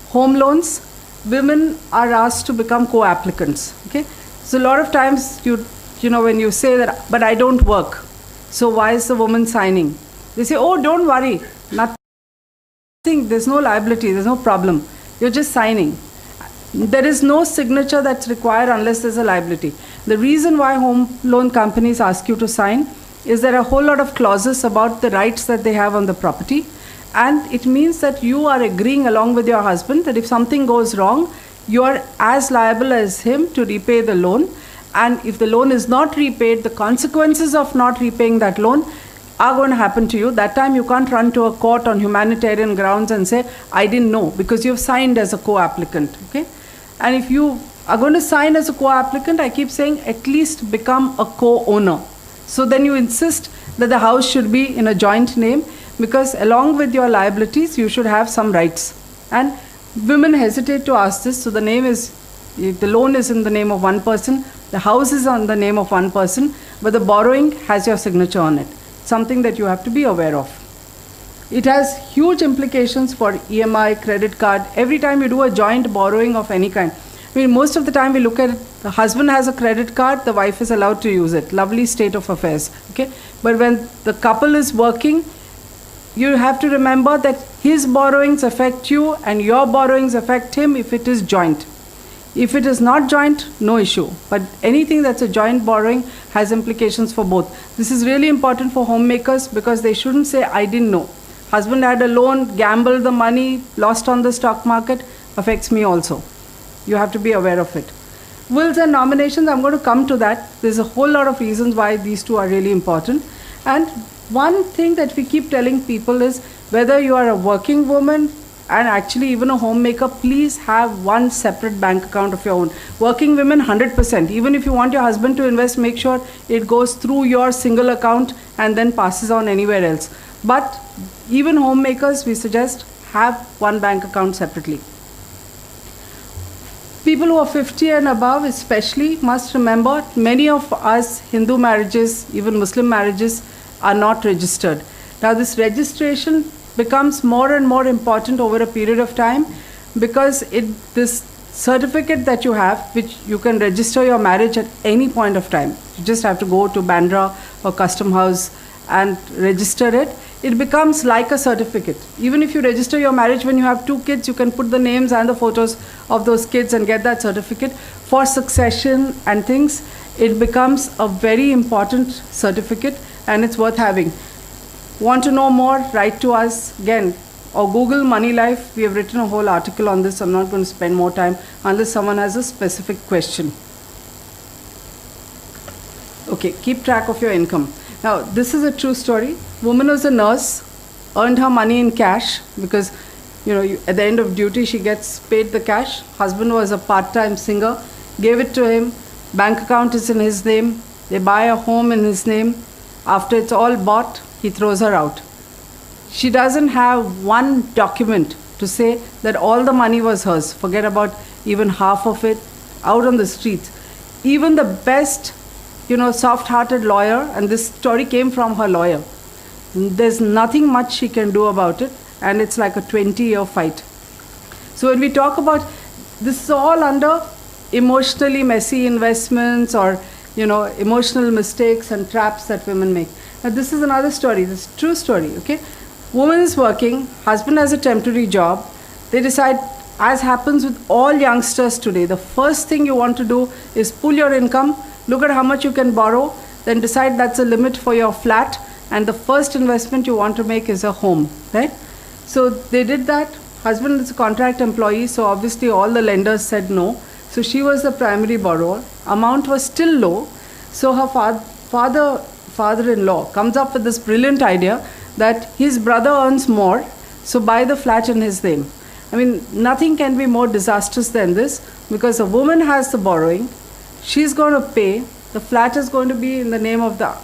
Home loans. Women are asked to become co-applicants. Okay, so a lot of times when you say that, but I don't work, so why is the woman signing? They say, oh, don't worry, nothing, there's no liability, there's no problem, you're just signing. There is no signature that's required unless there's a liability. The reason why home loan companies ask you to sign is there are a whole lot of clauses about the rights that they have on the property, and it means that you are agreeing along with your husband that if something goes wrong, you are as liable as him to repay the loan, and if the loan is not repaid, the consequences of not repaying that loan are going to happen to you. That time you can't run to a court on humanitarian grounds and say, I didn't know, because you've signed as a co-applicant. Okay? And if you are going to sign as a co-applicant, I keep saying at least become a co-owner. So then you insist that the house should be in a joint name, because along with your liabilities, you should have some rights. And women hesitate to ask this. So the loan is in the name of one person, the house is on the name of one person, but the borrowing has your signature on it. Something that you have to be aware of. It has huge implications for EMI, credit card. Every time you do a joint borrowing of any kind, I mean, most of the time we look at it, the husband has a credit card, the wife is allowed to use it. Lovely state of affairs. Okay? But when the couple is working, you have to remember that his borrowings affect you and your borrowings affect him if it is joint. If it is not joint, no issue. But anything that's a joint borrowing has implications for both. This is really important for homemakers because they shouldn't say, I didn't know. Husband had a loan, gambled the money, lost on the stock market, affects me also. You have to be aware of it. Wills and nominations, I'm going to come to that. There's a whole lot of reasons why these two are really important. And one thing that we keep telling people is whether you are a working woman and actually even a homemaker, please have one separate bank account of your own. Working women, 100%. Even if you want your husband to invest, make sure it goes through your single account and then passes on anywhere else. But even homemakers, we suggest have one bank account separately. People who are 50 and above especially must remember many of us Hindu marriages, even Muslim marriages, are not registered. Now this registration becomes more and more important over a period of time. because this certificate that you have, which you can register your marriage at any point of time. You just have to go to Bandra or Custom House and register it. It becomes like a certificate. Even if you register your marriage when you have 2 kids, you can put the names and the photos of those kids and get that certificate. For succession and things, it becomes a very important certificate, and it's worth having. Want to know more? Write to us again, or Google Money Life. We have written a whole article on this. I'm not going to spend more time unless someone has a specific question. Okay, keep track of your income. Now, this is a true story. Woman was a nurse, earned her money in cash because, at the end of duty, she gets paid the cash. Husband was a part-time singer, gave it to him. Bank account is in his name. They buy a home in his name. After it's all bought, he throws her out. She doesn't have one document to say that all the money was hers. Forget about even half of it, out on the streets. Even the best, soft-hearted lawyer, and this story came from her lawyer. There's nothing much she can do about it, and it's like a 20-year fight. So when we talk about, this is all under emotionally messy investments or, emotional mistakes and traps that women make. Now this is another story, this is a true story, okay? Woman is working, husband has a temporary job. They decide, as happens with all youngsters today, the first thing you want to do is pull your income, look at how much you can borrow, then decide that's a limit for your flat, and the first investment you want to make is a home, right? So they did that. Husband is a contract employee, so obviously all the lenders said no. So she was the primary borrower. Amount was still low. So her father-in-law comes up with this brilliant idea that his brother earns more, so buy the flat in his name. I mean, nothing can be more disastrous than this, because a woman has the borrowing, she's going to pay, the flat is going to be in the name of the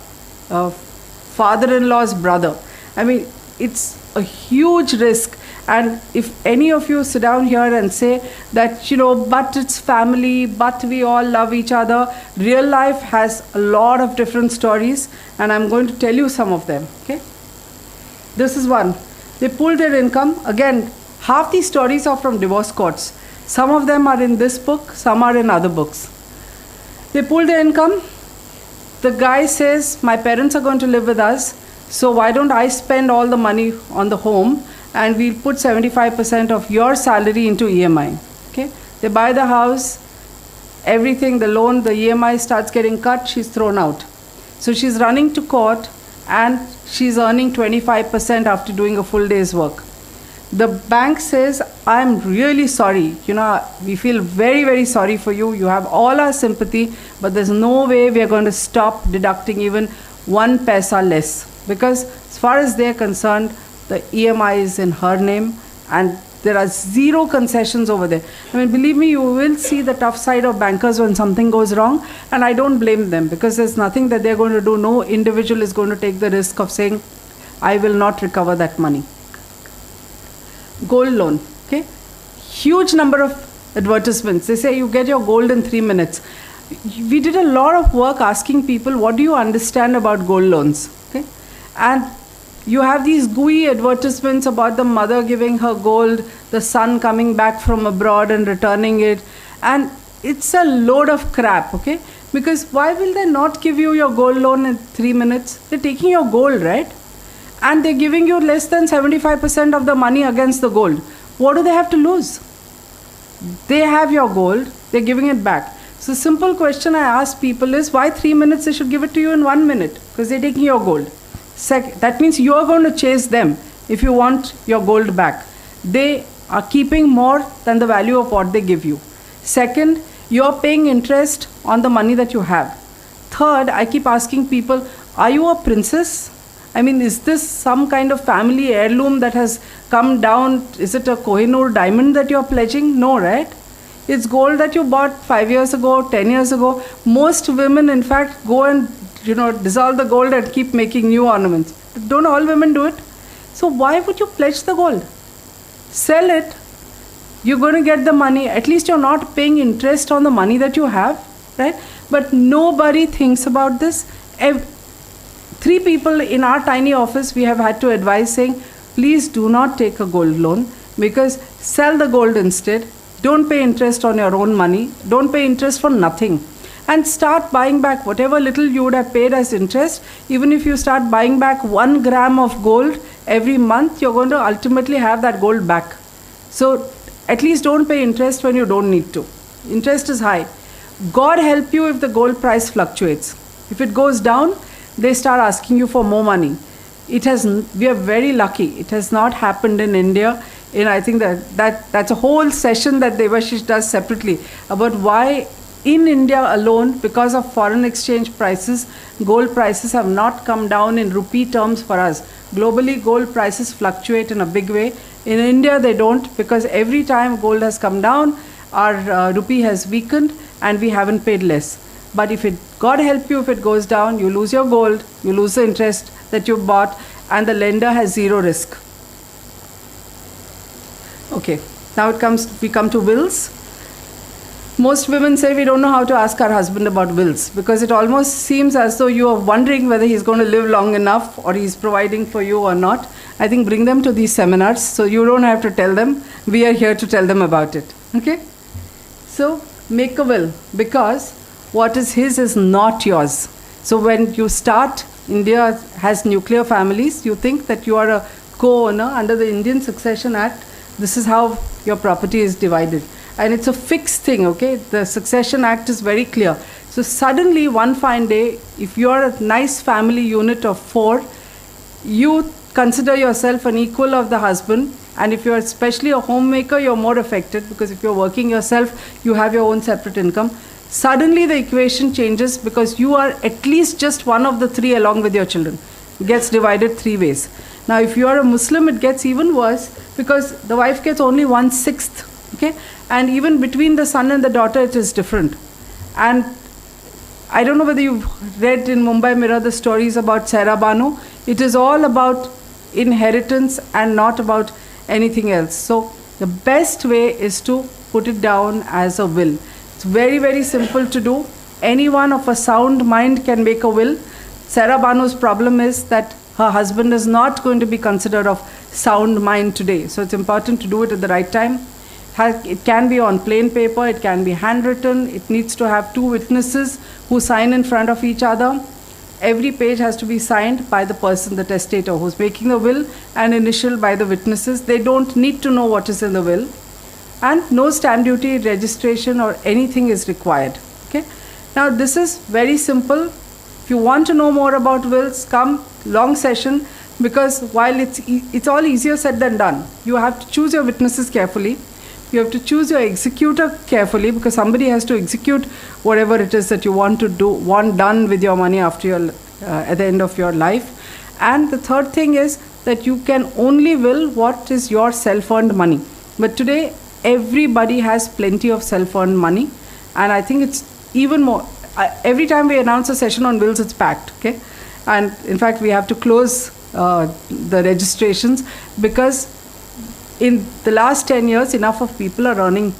father-in-law's brother. I mean, it's a huge risk. And if any of you sit down here and say that, but it's family, but we all love each other, real life has a lot of different stories, and I'm going to tell you some of them, okay? This is one. They pulled their income. Again, half these stories are from divorce courts. Some of them are in this book, some are in other books. They pulled their income. The guy says, my parents are going to live with us, so why don't I spend all the money on the home, and we'll put 75% of your salary into EMI. Okay? They buy the house, everything, the loan, the EMI starts getting cut, she's thrown out. So she's running to court, and she's earning 25% after doing a full day's work. The bank says, I'm really sorry. We feel very, very sorry for you. You have all our sympathy, but there's no way we are going to stop deducting even 1 paisa less. Because as far as they're concerned, the EMI is in her name, and there are zero concessions over there. I mean, believe me, you will see the tough side of bankers when something goes wrong, and I don't blame them, because there's nothing that they're going to do. No individual is going to take the risk of saying, I will not recover that money. Gold loan, okay? Huge number of advertisements. They say you get your gold in 3 minutes. We did a lot of work asking people, what do you understand about gold loans, okay? And you have these gooey advertisements about the mother giving her gold, the son coming back from abroad and returning it. And it's a load of crap, okay? Because why will they not give you your gold loan in 3 minutes? They're taking your gold, right? And they're giving you less than 75% of the money against the gold. What do they have to lose? They have your gold, they're giving it back. So simple question I ask people is, why 3 minutes? They should give it to you in 1 minute, because they're taking your gold. That means you are going to chase them if you want your gold back. They are keeping more than the value of what they give you. Second, you are paying interest on the money that you have. Third, I keep asking people, are you a princess? I mean, is this some kind of family heirloom that has come down? Is it a Kohinoor diamond that you're pledging? No, right? It's gold that you bought 5 years ago, 10 years ago. Most women, in fact, go and dissolve the gold and keep making new ornaments. Don't all women do it? So why would you pledge the gold? Sell it. You're going to get the money. At least you're not paying interest on the money that you have, right? But nobody thinks about this. 3 people in our tiny office, we have had to advise saying, please do not take a gold loan. because sell the gold instead. Don't pay interest on your own money. Don't pay interest for nothing. And start buying back whatever little you would have paid as interest. Even if you start buying back 1 gram of gold every month, you're going to ultimately have that gold back. So at least don't pay interest when you don't need to. Interest is high. God help you if the gold price fluctuates. If it goes down, they start asking you for more money. We are very lucky. It has not happened in India. And I think that's a whole session that Devashish does separately about why in India alone, because of foreign exchange prices, gold prices have not come down in rupee terms for us. Globally, gold prices fluctuate in a big way. In India, they don't, because every time gold has come down, our rupee has weakened and we haven't paid less. But God help you, if it goes down, you lose your gold, you lose the interest that you bought, and the lender has zero risk. Okay, now we come to wills. Most women say we don't know how to ask our husband about wills, because it almost seems as though you are wondering whether he's going to live long enough or he's providing for you or not. I think bring them to these seminars so you don't have to tell them. We are here to tell them about it. Okay? So make a will, because what is his is not yours. So when you start, India has nuclear families, you think that you are a co-owner under the Indian Succession Act. This is how your property is divided. And it's a fixed thing, okay? The Succession Act is very clear. So suddenly, one fine day, if you're a nice family unit of 4, you consider yourself an equal of the husband. And if you're especially a homemaker, you're more affected, because if you're working yourself, you have your own separate income. Suddenly the equation changes, because you are at least just one of the 3 along with your children. It gets divided 3 ways. Now, if you are a Muslim, it gets even worse, because the wife gets only 1/6. Okay, and even between the son and the daughter, it is different. And I don't know whether you've read in Mumbai Mirror the stories about Saira Banu. It is all about inheritance and not about anything else. So the best way is to put it down as a will. It's very, very simple to do. Anyone of a sound mind can make a will. Saira Banu's problem is that her husband is not going to be considered of sound mind today. So it's important to do it at the right time. It can be on plain paper, it can be handwritten, it needs to have 2 witnesses who sign in front of each other. Every page has to be signed by the person, the testator, who's making the will, and initialed by the witnesses. They don't need to know what is in the will. And no stamp duty, registration, or anything is required. Okay? Now this is very simple. If you want to know more about wills, come, long session, because while it's all easier said than done, you have to choose your witnesses carefully. You have to choose your executor carefully, because somebody has to execute whatever it is that you want done with your money after at the end of your life. And the third thing is that you can only will what is your self-earned money. But today, everybody has plenty of self-earned money, and I think it's even more. Every time we announce a session on wills, it's packed. Okay, and in fact, we have to close the registrations, because in the last 10 years, enough of people are earning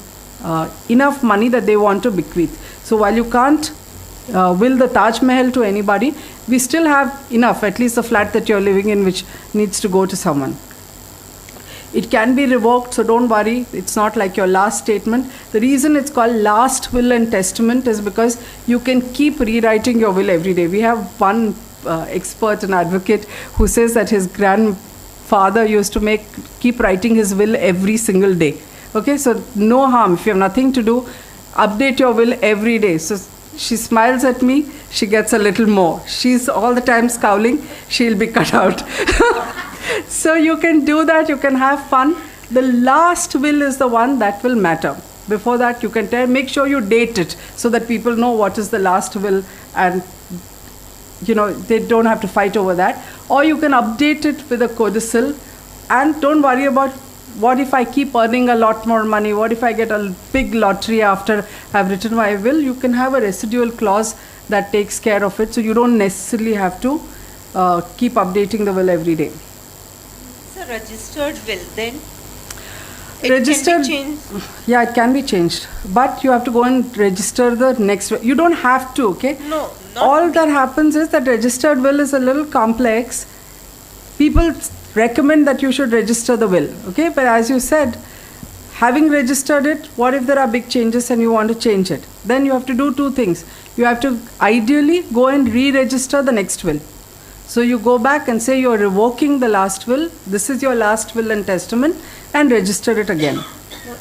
enough money that they want to bequeath. So while you can't will the Taj Mahal to anybody, we still have enough, at least the flat that you're living in, which needs to go to someone. It can be revoked, so don't worry. It's not like your last statement. The reason it's called last will and testament is because you can keep rewriting your will every day. We have one expert and advocate who says that his grandfather used to keep writing his will every single day. Okay, so no harm. If you have nothing to do, update your will every day. So she smiles at me, she gets a little more. She's all the time scowling, she'll be cut out. So you can do that, you can have fun. The last will is the one that will matter. Before that, you can make sure you date it so that people know what is the last will, and they don't have to fight over that. Or you can update it with a codicil, and don't worry about what if I keep earning a lot more money, what if I get a big lottery after I've written my will. You can have a residual clause that takes care of it, so you don't necessarily have to keep updating the will every day. It's a registered will, then registered, can be changed? Yeah, it can be changed, but you have to go and register the next will. You don't have to, okay? No, all that happens is that registered will is a little complex. People recommend that you should register the will. Okay, but as you said, having registered it, what if there are big changes and you want to change it? Then you have to do two things. You have to ideally go and re-register the next will. So you go back and say you're revoking the last will, this is your last will and testament, and register it again.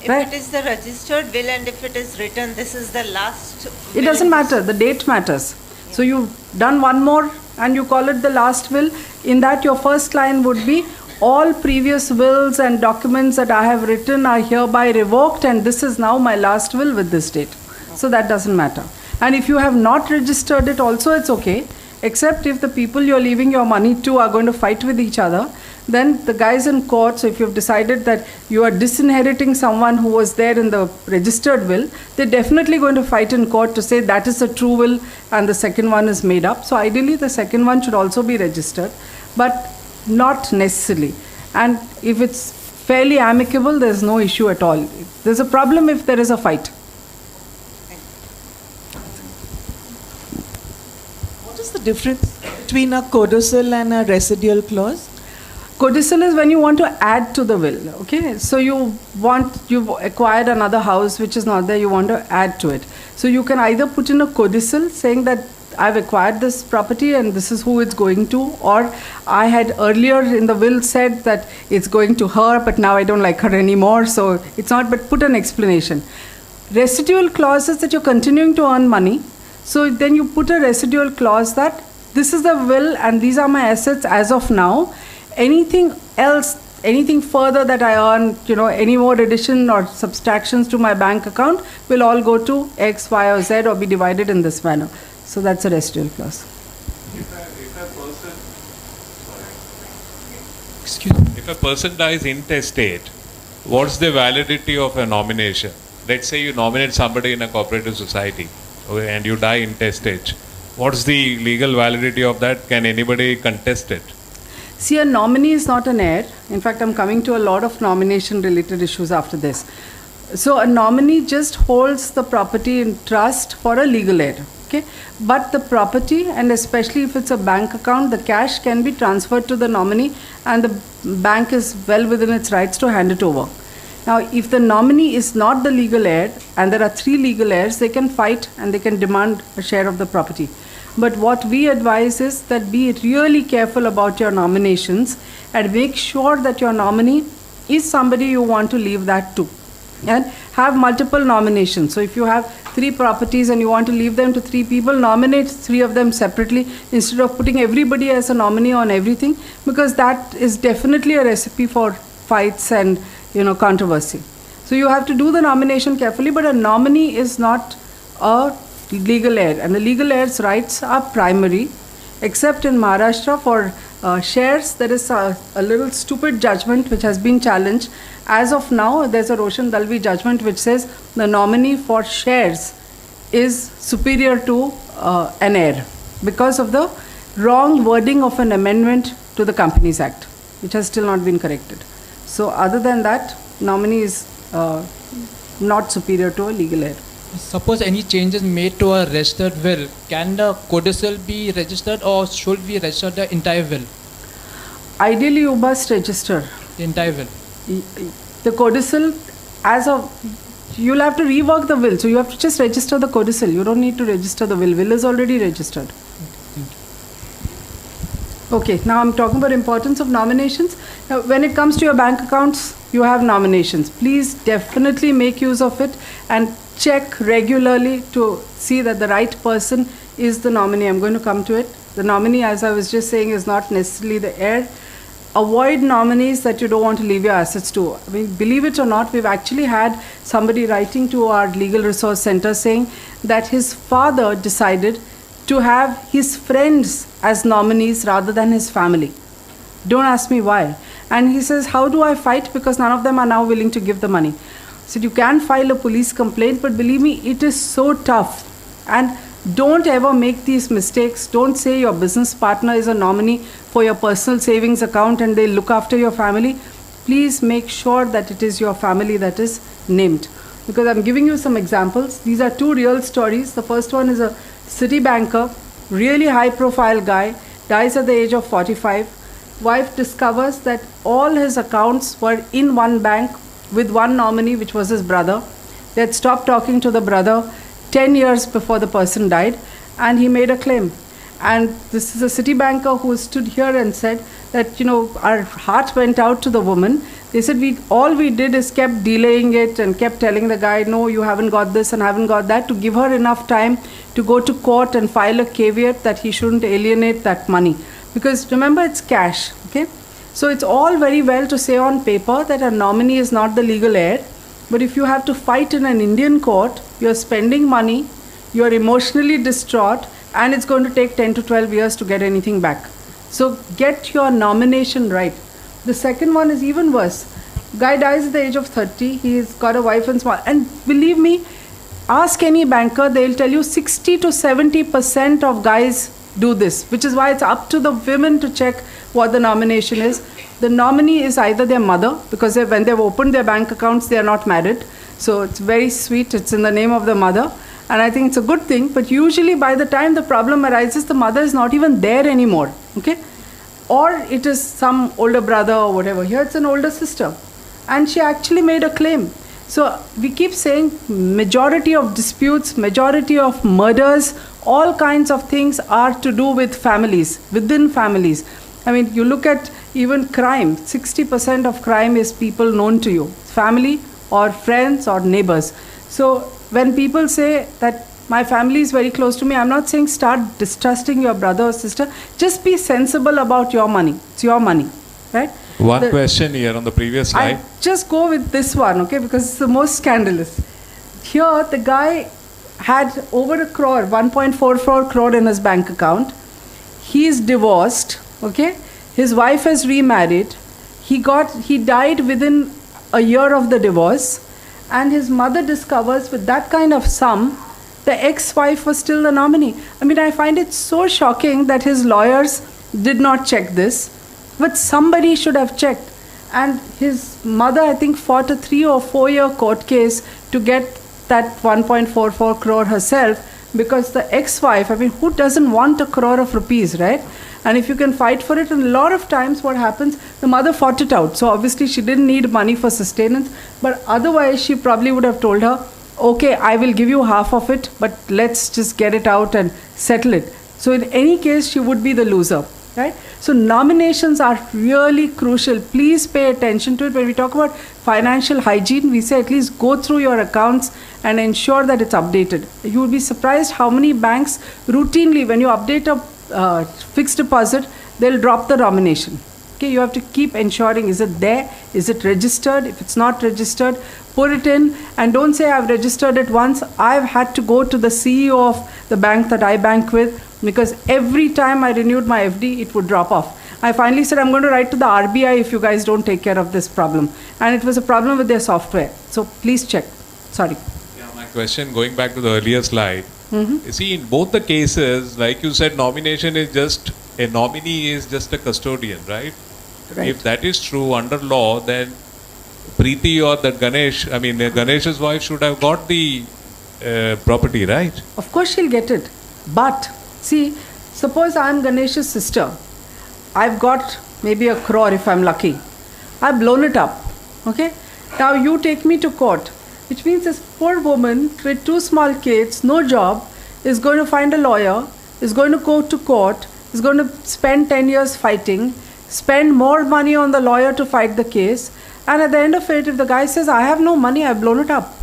If Right. it is the registered will and if it is written, this is the last. It doesn't matter, the date matters. So you've done one more and you call it the last will. In that, your first line would be, all previous wills and documents that I have written are hereby revoked, and this is now my last will with this date. So that doesn't matter. And if you have not registered it also, it's okay, except if the people you're leaving your money to are going to fight with each other, then the guys in court, so if you've decided that you are disinheriting someone who was there in the registered will, they're definitely going to fight in court to say that is the true will and the second one is made up. So ideally the second one should also be registered, but not necessarily. And if it's fairly amicable, there's no issue at all. There's a problem if there is a fight. What is the difference between a codicil and a residual clause? Codicil is when you want to add to the will. Okay, so you've acquired another house which is not there, you want to add to it. So you can either put in a codicil saying that I've acquired this property and this is who it's going to, or I had earlier in the will said that it's going to her, but now I don't like her anymore, so it's not, but put an explanation. Residual clause is that you're continuing to earn money, so then you put a residual clause that this is the will and these are my assets as of now. Anything else, anything further that I earn, any more addition or subtractions to my bank account will all go to X, Y, or Z or be divided in this manner. So that's a residual clause. If a person dies intestate, what's the validity of a nomination? Let's say you nominate somebody in a cooperative society, okay, and you die intestate. What's the legal validity of that? Can anybody contest it? See, a nominee is not an heir. In fact, I'm coming to a lot of nomination-related issues after this. So a nominee just holds the property in trust for a legal heir. Okay? But the property, and especially if it's a bank account, the cash can be transferred to the nominee and the bank is well within its rights to hand it over. Now, if the nominee is not the legal heir and there are 3 legal heirs, they can fight and they can demand a share of the property. But what we advise is that be really careful about your nominations and make sure that your nominee is somebody you want to leave that to. And have multiple nominations. So if you have 3 properties and you want to leave them to 3 people, nominate 3 of them separately instead of putting everybody as a nominee on everything, because that is definitely a recipe for fights and controversy. So you have to do the nomination carefully, but a nominee is not a legal heir, and the legal heir's rights are primary, except in Maharashtra for shares. There is a little stupid judgment which has been challenged. As of now, there's a Roshan Dalvi judgment which says the nominee for shares is superior to an heir because of the wrong wording of an amendment to the Companies Act, which has still not been corrected. So other than that, nominee is not superior to a legal heir. Suppose any changes made to a registered will, can the codicil be registered or should we register the entire will? Ideally, you must register The entire will. the codicil. You'll have to rework the will, so you have to just register the codicil. You don't need to register the will. Will is already registered. Okay, now I'm talking about importance of nominations. Now, when it comes to your bank accounts, you have nominations. Please definitely make use of it and check regularly to see that the right person is the nominee. I'm going to come to it. The nominee, as I was just saying, is not necessarily the heir. Avoid nominees that you don't want to leave your assets to. I mean, believe it or not, we've actually had somebody writing to our legal resource center saying that his father decided to have his friends as nominees rather than his family. Don't ask me why. And he says, how do I fight? Because none of them are now willing to give the money. So you can file a police complaint, but believe me, it is so tough. And don't ever make these mistakes. Don't say your business partner is a nominee for your personal savings account and they look after your family. Please make sure that it is your family that is named. Because I'm giving you some examples. These are 2 real stories. The first one is a city banker, really high profile guy, dies at the age of 45. wife discovers that all his accounts were in one bank with one nominee, which was his brother. They had stopped talking to the brother 10 years before the person died, and he made a claim. And this is a city banker who stood here and said that, our heart went out to the woman. They said, all we did is kept delaying it and kept telling the guy, no, you haven't got this and haven't got that, to give her enough time to go to court and file a caveat that he shouldn't alienate that money. Because remember, it's cash, okay? So it's all very well to say on paper that a nominee is not the legal heir, but if you have to fight in an Indian court, you're spending money, you're emotionally distraught, and it's going to take 10 to 12 years to get anything back. So get your nomination right. The second one is even worse. Guy dies at the age of 30, he's got a wife and small, and believe me, ask any banker, they'll tell you 60 to 70% of guys do this, which is why it's up to the women to check what the nomination is. The nominee is either their mother, because when they've opened their bank accounts, they are not married. So it's very sweet, it's in the name of the mother. And I think it's a good thing, but usually by the time the problem arises, the mother is not even there anymore, okay? Or it is some older brother or whatever. Here it's an older sister. And she actually made a claim. So we keep saying majority of disputes, majority of murders, all kinds of things are to do with families, within families. I mean, you look at even crime, 60% of crime is people known to you, family or friends or neighbors. So when people say that my family is very close to me, I'm not saying start distrusting your brother or sister. Just be sensible about your money. It's your money, right? One question here on the previous slide. I just go with this one, okay, because it's the most scandalous. Here, the guy had over a crore, 1.44 crore in his bank account. He is divorced, okay? His wife has remarried. He died within a year of the divorce, and his mother discovers with that kind of sum, the ex-wife was still the nominee. I mean, I find it so shocking that his lawyers did not check this, but somebody should have checked. And his mother, I think, fought a 3 or 4 year court case to get that 1.44 crore herself, because the ex-wife, I mean, who doesn't want a crore of rupees, right? And if you can fight for it, and a lot of times what happens, the mother fought it out. So obviously she didn't need money for sustenance, but otherwise she probably would have told her, okay, I will give you half of it, but let's just get it out and settle it. So in any case, she would be the loser, right? So nominations are really crucial. Please pay attention to it. When we talk about financial hygiene, we say at least go through your accounts and ensure that it's updated. You will be surprised how many banks routinely, when you update a fixed deposit, they'll drop the nomination. Okay, you have to keep ensuring, is it there? Is it registered? If it's not registered, put it in, and don't say I've registered it once. I've had to go to the CEO of the bank that I bank with, because every time I renewed my FD, it would drop off. I finally said, I'm going to write to the RBI if you guys don't take care of this problem. And it was a problem with their software. So please check. Sorry. Yeah, my question, going back to the earlier slide. You see, in both the cases, like you said, nomination is just, a nominee is just a custodian, right? Right. If that is true under law, then Preeti or that Ganesh's wife should have got the property, right? Of course she'll get it. But, see, suppose I'm Ganesh's sister. I've got maybe a crore if I'm lucky. I've blown it up. Okay? Now you take me to court. Which means this poor woman with 2 small kids, no job, is going to find a lawyer, is going to go to court, is going to spend 10 years fighting, spend more money on the lawyer to fight the case, and at the end of it, if the guy says, I have no money, I've blown it up,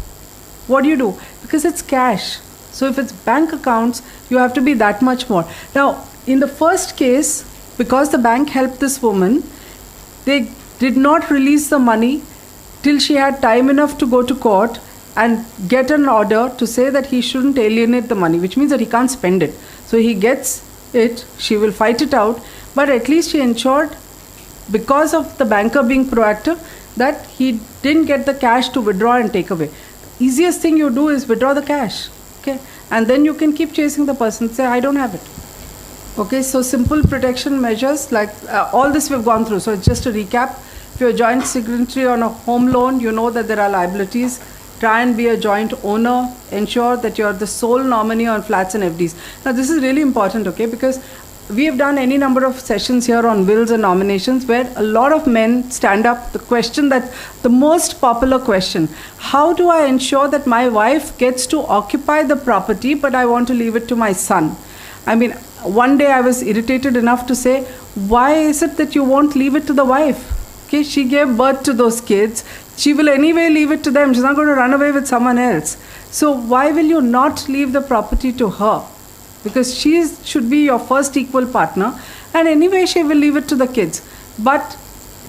what do? Because it's cash. So if it's bank accounts, you have to be that much more. Now, in the first case, because the bank helped this woman, they did not release the money till she had time enough to go to court and get an order to say that he shouldn't alienate the money, which means that he can't spend it. So he gets it, she will fight it out, but at least she ensured, because of the banker being proactive, that he didn't get the cash to withdraw and take away. Easiest thing you do is withdraw the cash, okay? And then you can keep chasing the person, say, I don't have it. Okay, so simple protection measures, like all this we've gone through. So just to recap, if you're a joint signatory on a home loan, you know that there are liabilities. Try and be a joint owner. Ensure that you're the sole nominee on flats and FDs. Now, this is really important, okay, because we have done any number of sessions here on wills and nominations where a lot of men stand up. The most popular question, how do I ensure that my wife gets to occupy the property but I want to leave it to my son? I mean, one day I was irritated enough to say, why is it that you won't leave it to the wife? Okay, she gave birth to those kids. She will anyway leave it to them. She's not going to run away with someone else. So why will you not leave the property to her? Because should be your first equal partner. And anyway, she will leave it to the kids. But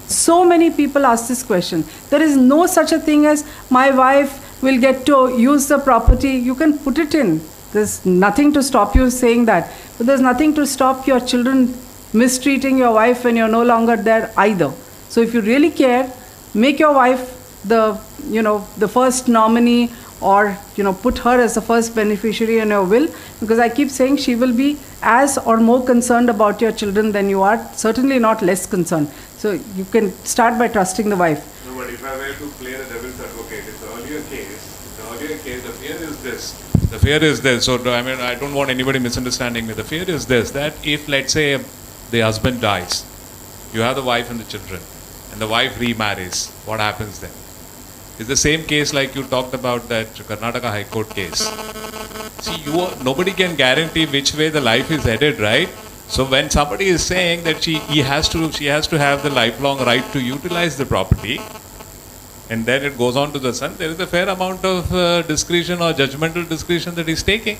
so many people ask this question. There is no such a thing as my wife will get to use the property. You can put it in. There's nothing to stop you saying that. But there's nothing to stop your children mistreating your wife when you're no longer there either. So if you really care, make your wife the first nominee, or put her as the first beneficiary in your will, because I keep saying she will be as or more concerned about your children than you are, certainly not less concerned. So you can start by trusting the wife. No, but if I were to play the devil's advocate, the earlier case, the fear is this. The fear is this. So I don't want anybody misunderstanding me. The fear is this, that if, let's say, the husband dies, you have the wife and the children, and the wife remarries, what happens then? It's the same case like you talked about that Karnataka High Court case. See, nobody can guarantee which way the life is headed, right? So when somebody is saying that she has to have the lifelong right to utilize the property, and then it goes on to the son, there is a fair amount of discretion or judgmental discretion that he's taking.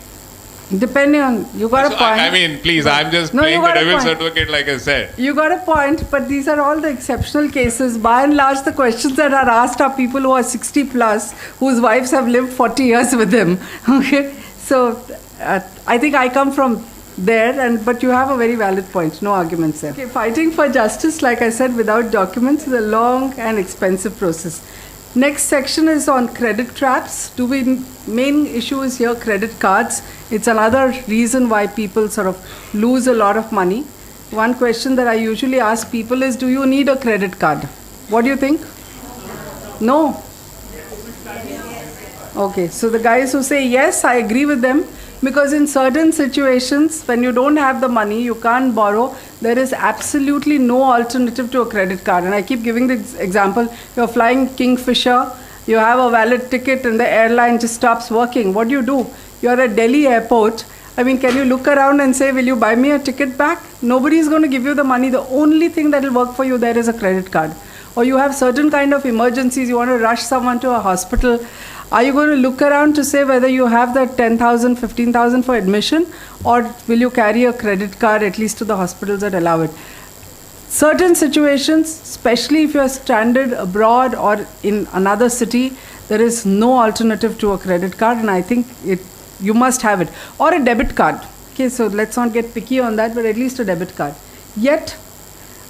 Depending on, you got a point. I mean, please, I'm just playing the devil's advocate, like I said. You got a point, but these are all the exceptional cases. By and large, the questions that are asked are people who are 60 plus, whose wives have lived 40 years with them. Okay, so I think I come from there, but you have a very valid point. No arguments there. Okay, fighting for justice, like I said, without documents is a long and expensive process. Next section is on credit traps. Main issue is here credit cards. It's another reason why people sort of lose a lot of money. One question that I usually ask people is, do you need a credit card? What do you think? No? Okay, so the guys who say yes, I agree with them, because in certain situations, when you don't have the money, you can't borrow, there is absolutely no alternative to a credit card. And I keep giving the example, you're flying Kingfisher, you have a valid ticket and the airline just stops working. What do? You're at Delhi airport. I mean, can you look around and say, will you buy me a ticket back? Nobody is going to give you the money. The only thing that will work for you there is a credit card. Or you have certain kind of emergencies, you want to rush someone to a hospital. Are you going to look around to say whether you have that 10,000, 15,000 for admission, or will you carry a credit card, at least to the hospitals that allow it? Certain situations, especially if you are stranded abroad or in another city, there is no alternative to a credit card, and I think you must have it. Or a debit card. Okay, so let's not get picky on that, but at least a debit card. Yet,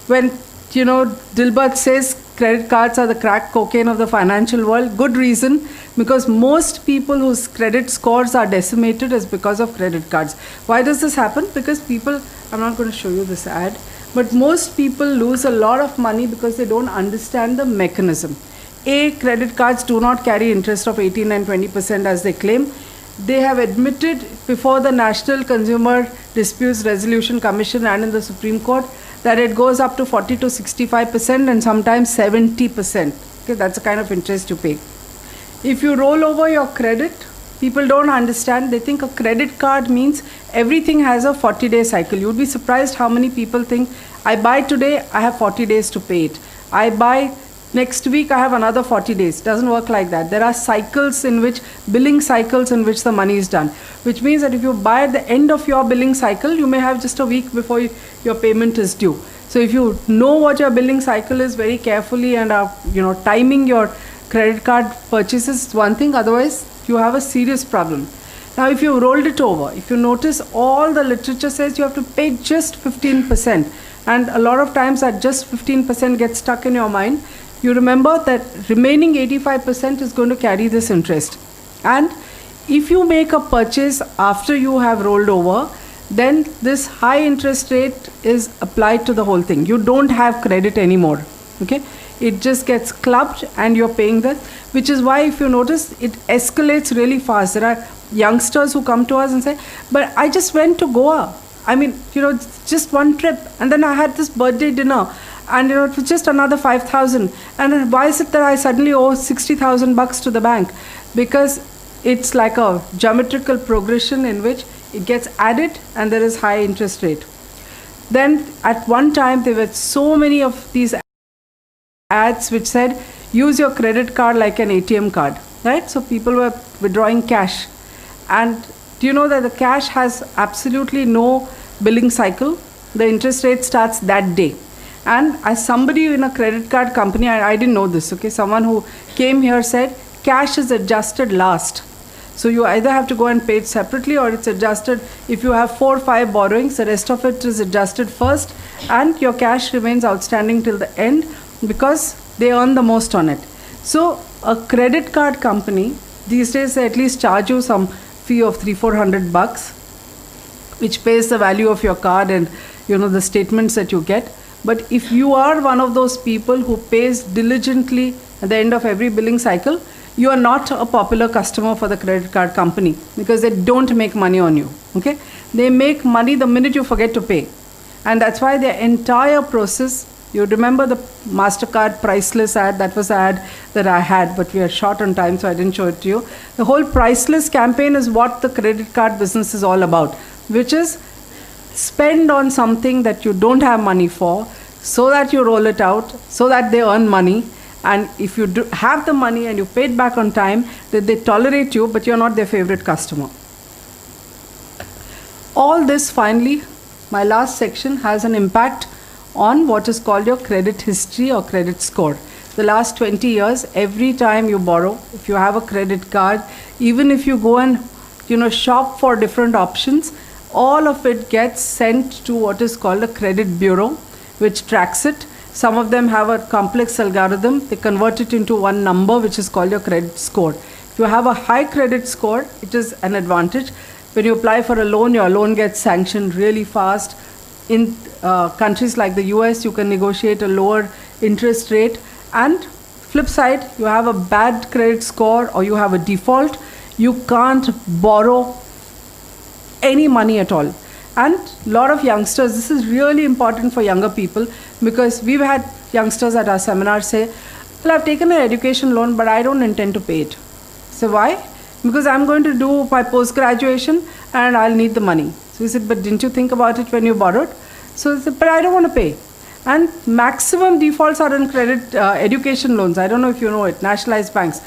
when Dilbert says credit cards are the crack cocaine of the financial world, good reason, because most people whose credit scores are decimated is because of credit cards. Why does this happen? Because people, I'm not going to show you this ad, but most people lose a lot of money because they don't understand the mechanism. Credit cards do not carry interest of 18 and 20% as they claim. They have admitted before the National Consumer Disputes Resolution Commission and in the Supreme Court that it goes up to 40 to 65% and sometimes 70%. Okay, that's the kind of interest you pay. If you roll over your credit, people don't understand. They think a credit card means everything has a 40-day cycle. You would be surprised how many people think, I buy today, I have 40 days to pay it. I buy next week, I have another 40 days. Doesn't work like that. There are billing cycles in which the money is done. Which means that if you buy at the end of your billing cycle, you may have just a week before your payment is due. So if you know what your billing cycle is very carefully and are timing your credit card purchases is one thing, otherwise you have a serious problem. Now if you rolled it over, if you notice all the literature says you have to pay just 15%, and a lot of times that just 15% gets stuck in your mind, you remember that remaining 85% is going to carry this interest. And if you make a purchase after you have rolled over, then this high interest rate is applied to the whole thing. You don't have credit anymore. Okay? It just gets clubbed and you're paying that, which is why if you notice, it escalates really fast. There are youngsters who come to us and say, but I just went to Goa. I mean, just one trip. And then I had this birthday dinner, and it was just another 5,000. And then why is it that I suddenly owe 60,000 bucks to the bank? Because it's like a geometrical progression in which it gets added and there is high interest rate. Then at one time there were so many of these ads which said use your credit card like an ATM card, right? So people were withdrawing cash. And do you know that the cash has absolutely no billing cycle? The interest rate starts that day. And as somebody in a credit card company, I didn't know this, okay? Someone who came here said cash is adjusted last. So you either have to go and pay it separately, or it's adjusted. If you have 4 or 5 borrowings, the rest of it is adjusted first, and your cash remains outstanding till the end because they earn the most on it. So a credit card company these days, they at least charge you some fee of 300-400 bucks, which pays the value of your card and the statements that you get. But if you are one of those people who pays diligently at the end of every billing cycle, you are not a popular customer for the credit card company because they don't make money on you. Okay, they make money the minute you forget to pay, and that's why their entire process. You remember the MasterCard priceless ad? That was the ad that I had, but we are short on time, so I didn't show it to you. The whole priceless campaign is what the credit card business is all about, which is spend on something that you don't have money for, so that you roll it out, so that they earn money. And if you do have the money and you pay it back on time, then they tolerate you, but you're not their favorite customer. All this, finally, my last section has an impact on what is called your credit history or credit score. The last 20 years, every time you borrow, if you have a credit card, even if you go and shop for different options, all of it gets sent to what is called a credit bureau, which tracks it. Some of them have a complex algorithm. They convert it into one number, which is called your credit score. If you have a high credit score, it is an advantage. When you apply for a loan, your loan gets sanctioned really fast. In countries like the US, you can negotiate a lower interest rate. And flip side, you have a bad credit score or you have a default, you can't borrow any money at all. And a lot of youngsters, this is really important for younger people, because we've had youngsters at our seminars say, well, I've taken an education loan, but I don't intend to pay it. So why? Because I'm going to do my post-graduation and I'll need the money. So he said, but didn't you think about it when you borrowed? So he said, but I don't want to pay. And maximum defaults are in credit education loans. I don't know if you know it, nationalized banks.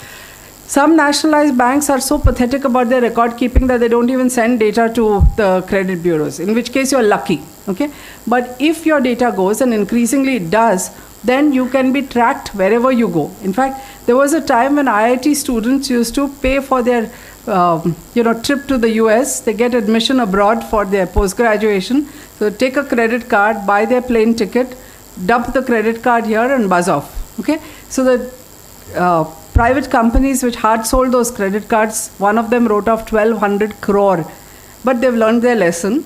Some nationalized banks are so pathetic about their record keeping that they don't even send data to the credit bureaus, in which case you're lucky, okay? But if your data goes, and increasingly it does, then you can be tracked wherever you go. In fact, there was a time when IIT students used to pay for their trip to the US. They get admission abroad for their post-graduation. So take a credit card, buy their plane ticket, dump the credit card here and buzz off, okay? So the private companies which hard sold those credit cards, one of them wrote off 1,200 crore. But they've learned their lesson,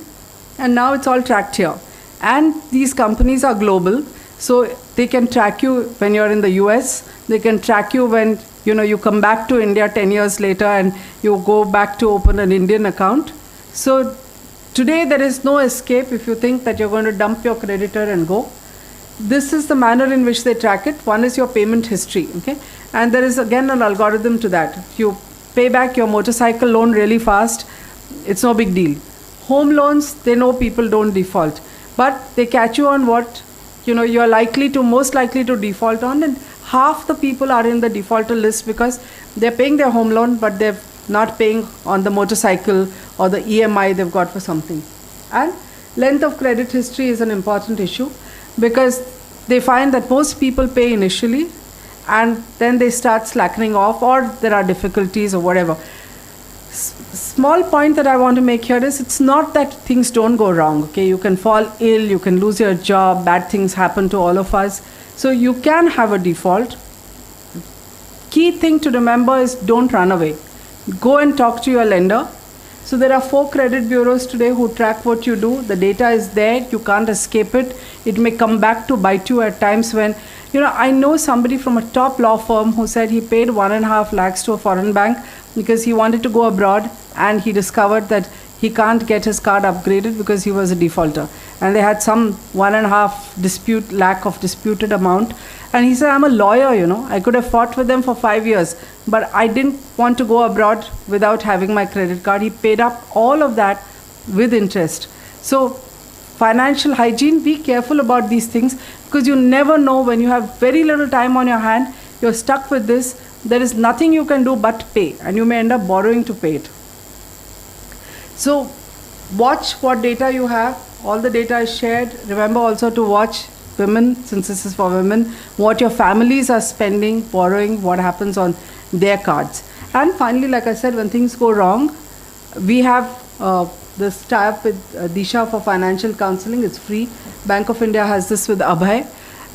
and now it's all tracked here. And these companies are global, so they can track you when you're in the US. They can track you when you come back to India 10 years later and you go back to open an Indian account. So today there is no escape if you think that you're going to dump your creditor and go. This is the manner in which they track it. One is your payment history, okay? And there is again an algorithm to that. If you pay back your motorcycle loan really fast, it's no big deal. Home loans, they know people don't default, but they catch you on what you're most likely to default on, and half the people are in the defaulter list because they're paying their home loan, but they're not paying on the motorcycle or the EMI they've got for something. And length of credit history is an important issue, because they find that most people pay initially and then they start slackening off, or there are difficulties or whatever. Small point that I want to make here is, it's not that things don't go wrong, okay? You can fall ill, you can lose your job, bad things happen to all of us. So you can have a default. Key thing to remember is don't run away. Go and talk to your lender. So there are 4 credit bureaus today who track what you do. The data is there, you can't escape it. It may come back to bite you at times when, I know somebody from a top law firm who said he paid 1.5 lakhs to a foreign bank because he wanted to go abroad, and he discovered that he can't get his card upgraded because he was a defaulter. And they had some 1.5 lakh of disputed amount. And he said, I'm a lawyer, you know. I could have fought with them for 5 years, but I didn't want to go abroad without having my credit card. He paid up all of that with interest. So financial hygiene, be careful about these things, because you never know, when you have very little time on your hand, you're stuck with this. There is nothing you can do but pay, and you may end up borrowing to pay it. So watch what data you have. All the data is shared. Remember also to watch women, since this is for women, what your families are spending, borrowing, what happens on their cards. And finally, like I said, when things go wrong, we have this tie-up with Disha for financial counseling. It's free. Bank of India has this with Abhay.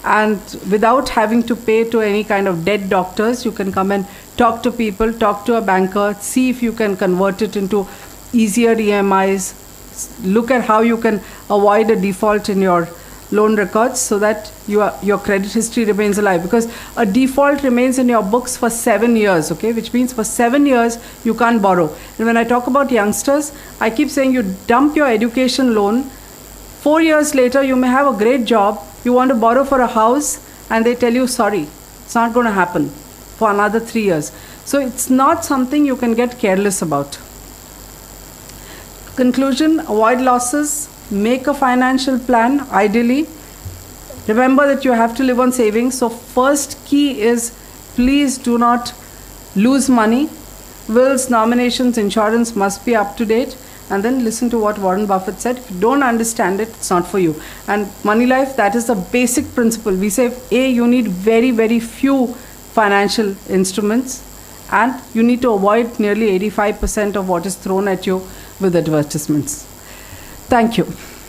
And without having to pay to any kind of dead doctors, you can come and talk to people, talk to a banker, see if you can convert it into easier EMIs, look at how you can avoid a default in your loan records so that your credit history remains alive. Because a default remains in your books for 7 years, okay? Which means for 7 years, you can't borrow. And when I talk about youngsters, I keep saying you dump your education loan. 4 years later, you may have a great job. You want to borrow for a house, and they tell you, sorry, it's not going to happen for another 3 years. So it's not something you can get careless about. Conclusion, avoid losses, make a financial plan, ideally. Remember that you have to live on savings. So first key is, please do not lose money. Wills, nominations, insurance must be up to date. And then listen to what Warren Buffett said. If you don't understand it, it's not for you. And Money Life, that is the basic principle. We say, A, you need very, very few financial instruments, and you need to avoid nearly 85% of what is thrown at you with advertisements. Thank you.